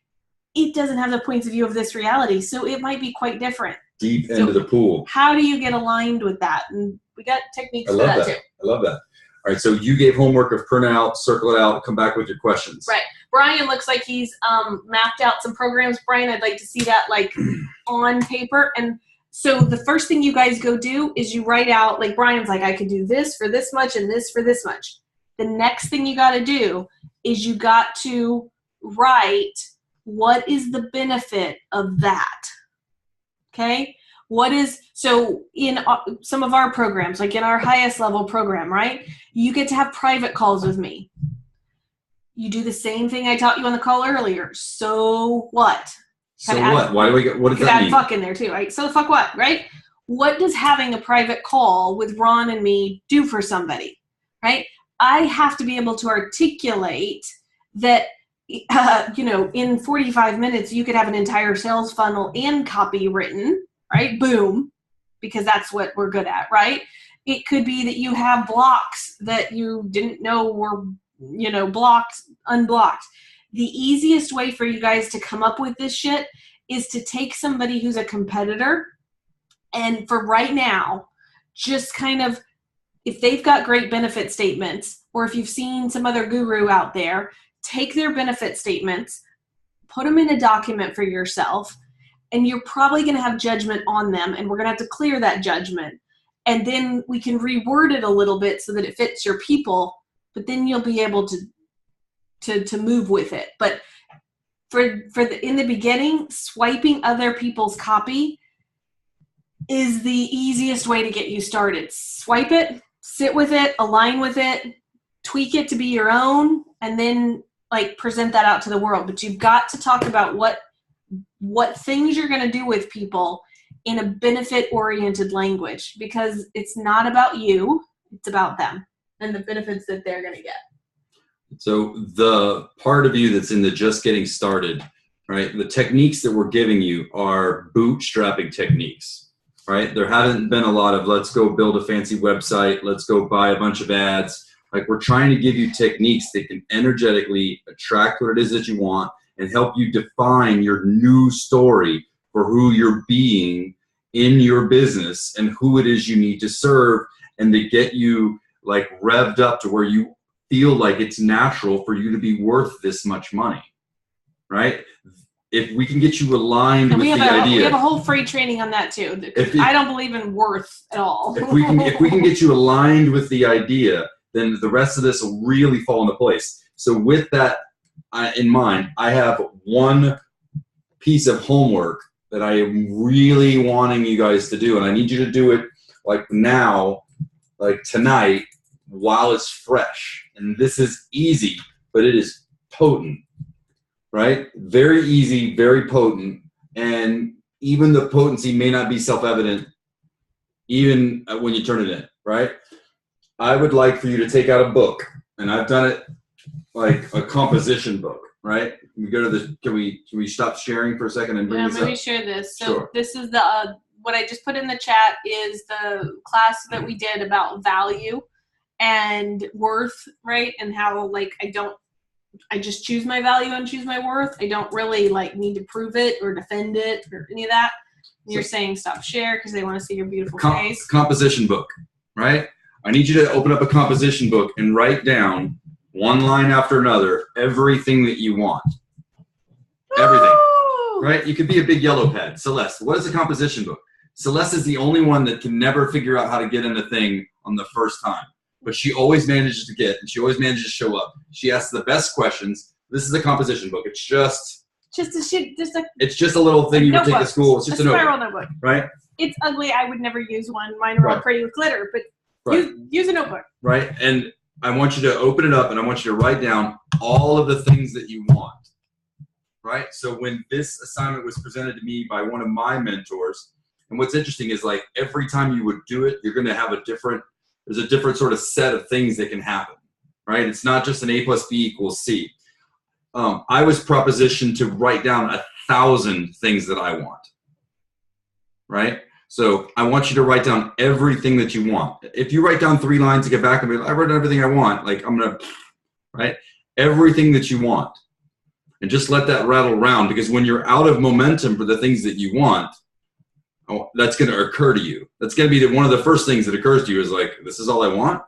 it doesn't have the points of view of this reality, so it might be quite different. Deep end of the pool. How do you get aligned with that? And we got techniques for that too. I love that. All right, so you gave homework of print it out, circle it out, come back with your questions. Right. Brian looks like he's mapped out some programs. Brian, I'd like to see that like on paper. And so the first thing you guys go do is you write out, like Brian's like, I could do this for this much and this for this much. The next thing you got to do is you got to write, what is the benefit of that? Okay. So in some of our programs, like in our highest level program, right? You get to have private calls with me. You do the same thing I taught you on the call earlier. So what? So what? Why do we get, what does that mean? Add fuck in there too, right? So the fuck what, right? What does having a private call with Ron and me do for somebody, right? I have to be able to articulate that, you know, in 45 minutes, you could have an entire sales funnel and copy written, right? Boom, because that's what we're good at, right? It could be that you have blocks that you didn't know were, you know, blocked, unblocked. The easiest way for you guys to come up with this shit is to take somebody who's a competitor, and for right now, just kind of, if they've got great benefit statements, or if you've seen some other guru out there, take their benefit statements, put them in a document for yourself, and you're probably going to have judgment on them, and we're going to have to clear that judgment. And then we can reword it a little bit so that it fits your people, but then you'll be able to move with it. But in the beginning, swiping other people's copy is the easiest way to get you started. Swipe it, sit with it, align with it, tweak it to be your own, and then like present that out to the world. But you've got to talk about what things you're going to do with people in a benefit-oriented language, because it's not about you, it's about them and the benefits that they're going to get. So the part of you that's in the just getting started, right? The techniques that we're giving you are bootstrapping techniques, right? There haven't been a lot of let's go build a fancy website, let's go buy a bunch of ads. Like, we're trying to give you techniques that can energetically attract what it is that you want and help you define your new story for who you're being in your business and who it is you need to serve, and to get you like revved up to where you feel like it's natural for you to be worth this much money, right? If we can get you aligned with the idea. We have a whole free training on that too. I don't believe in worth at all. If we can get you aligned with the idea, then the rest of this will really fall into place. So with that in mind, I have one piece of homework that I am really wanting you guys to do, and I need you to do it like now, like tonight, while it's fresh. And this is easy, but it is potent, right? Very easy, very potent, and even the potency may not be self-evident even when you turn it in, right? I would like for you to take out a book, and I've done it like a composition book, right? We go to the. Can we stop sharing for a second and bring this up? Maybe share this. So sure. This is the what I just put in the chat is the class that we did about value and worth, right? And how like I just choose my value and choose my worth. I don't really like need to prove it or defend it or any of that. You're saying stop share because they want to see your beautiful face. Composition book, right? I need you to open up a composition book and write down one line after another everything that you want. Everything, right? You could be a big yellow pad. Celeste, what is a composition book? Celeste is the only one that can never figure out how to get in a thing on the first time, but she always manages to get, and she always manages to show up. She asks the best questions. This is a composition book. It's just a little thing you would take to school. It's just a spiral notebook, right? It's ugly. I would never use one. Mine are all pretty with glitter, but use a notebook. Right, and I want you to open it up, and I want you to write down all of the things that you want. Right? So when this assignment was presented to me by one of my mentors, and what's interesting is like every time you would do it, you're going to have there's a different sort of set of things that can happen, right? It's not just an A plus B equals C. I was propositioned to write down 1,000 things that I want, right? So I want you to write down everything that you want. If you write down 3 lines to get back and be like, I wrote down everything I want, like I'm going to, right? Everything that you want. And just let that rattle around, because when you're out of momentum for the things that you want, that's going to occur to you. That's going to be one of the first things that occurs to you is like, this is all I want.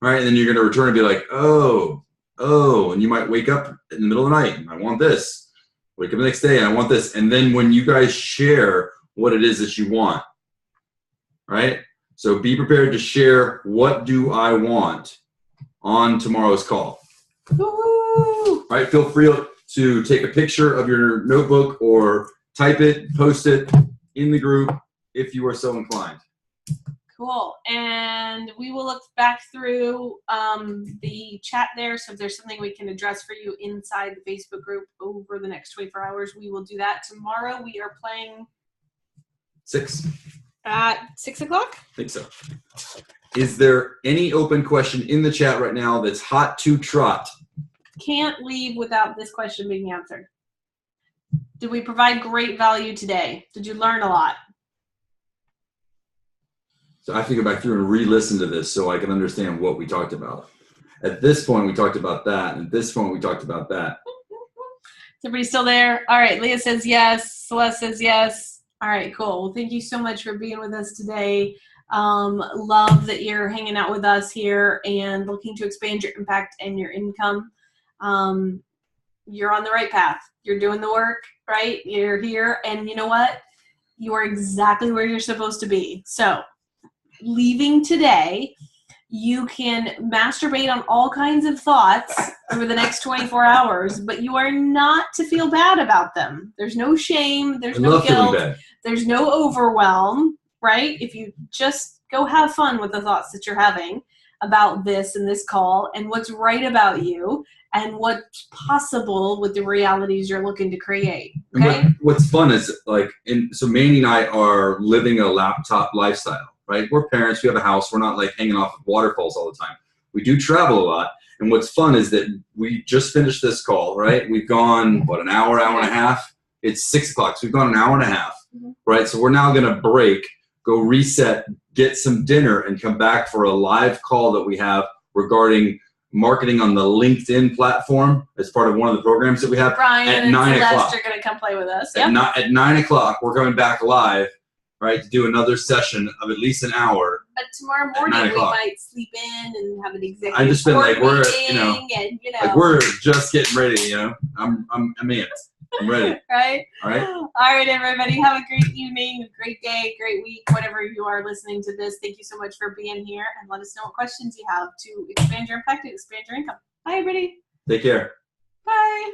Right? And then you're going to return and be like, oh, and you might wake up in the middle of the night and I want this. Wake up the next day and I want this. And then when you guys share what it is that you want, right? So be prepared to share what do I want on tomorrow's call. Woo-hoo! Right? Feel free to take a picture of your notebook or type it, post it in the group if you are so inclined. Cool. And we will look back through the chat there. So if there's something we can address for you inside the Facebook group over the next 24 hours, we will do that. Tomorrow we are playing 6 at 6 o'clock. I think so. Is there any open question in the chat right now that's hot to trot? Can't leave without this question being answered. Did we provide great value today? Did you learn a lot? So I have to go back through and re-listen to this so I can understand what we talked about. At this point, we talked about that. And at this point, we talked about that. Is everybody still there? All right. Leah says yes. Celeste says yes. All right, cool. Well, thank you so much for being with us today. Love that you're hanging out with us here and looking to expand your impact and your income. You're on the right path. You're doing the work, right? You're here, and you know what? You are exactly where you're supposed to be. So, leaving today, you can masturbate on all kinds of thoughts over the next 24 hours, but you are not to feel bad about them. There's no shame. There's no guilt. There's no overwhelm, right? If you just go have fun with the thoughts that you're having about this and this call and what's right about you and what's possible with the realities you're looking to create. Okay? What's fun is so Mandy and I are living a laptop lifestyle, right? We're parents, we have a house, we're not like hanging off of waterfalls all the time. We do travel a lot. And what's fun is that we just finished this call, right? We've gone, an hour and a half? It's 6 o'clock, so we've gone an hour and a half, right? So we're now gonna break, go reset, get some dinner, and come back for a live call that we have regarding marketing on the LinkedIn platform as part of one of the programs that we have. Brian at and 9 Celeste o'clock. are going to come play with us. At 9 o'clock, we're coming back live, right, to do another session of at least an hour. But tomorrow morning we might sleep in and have an executive. I just been like we're just getting ready. I'm in. I'm ready. Right? All right. All right, everybody. Have a great evening, a great day, great week, whatever you are listening to this. Thank you so much for being here, and let us know what questions you have to expand your impact and expand your income. Bye, everybody. Take care. Bye.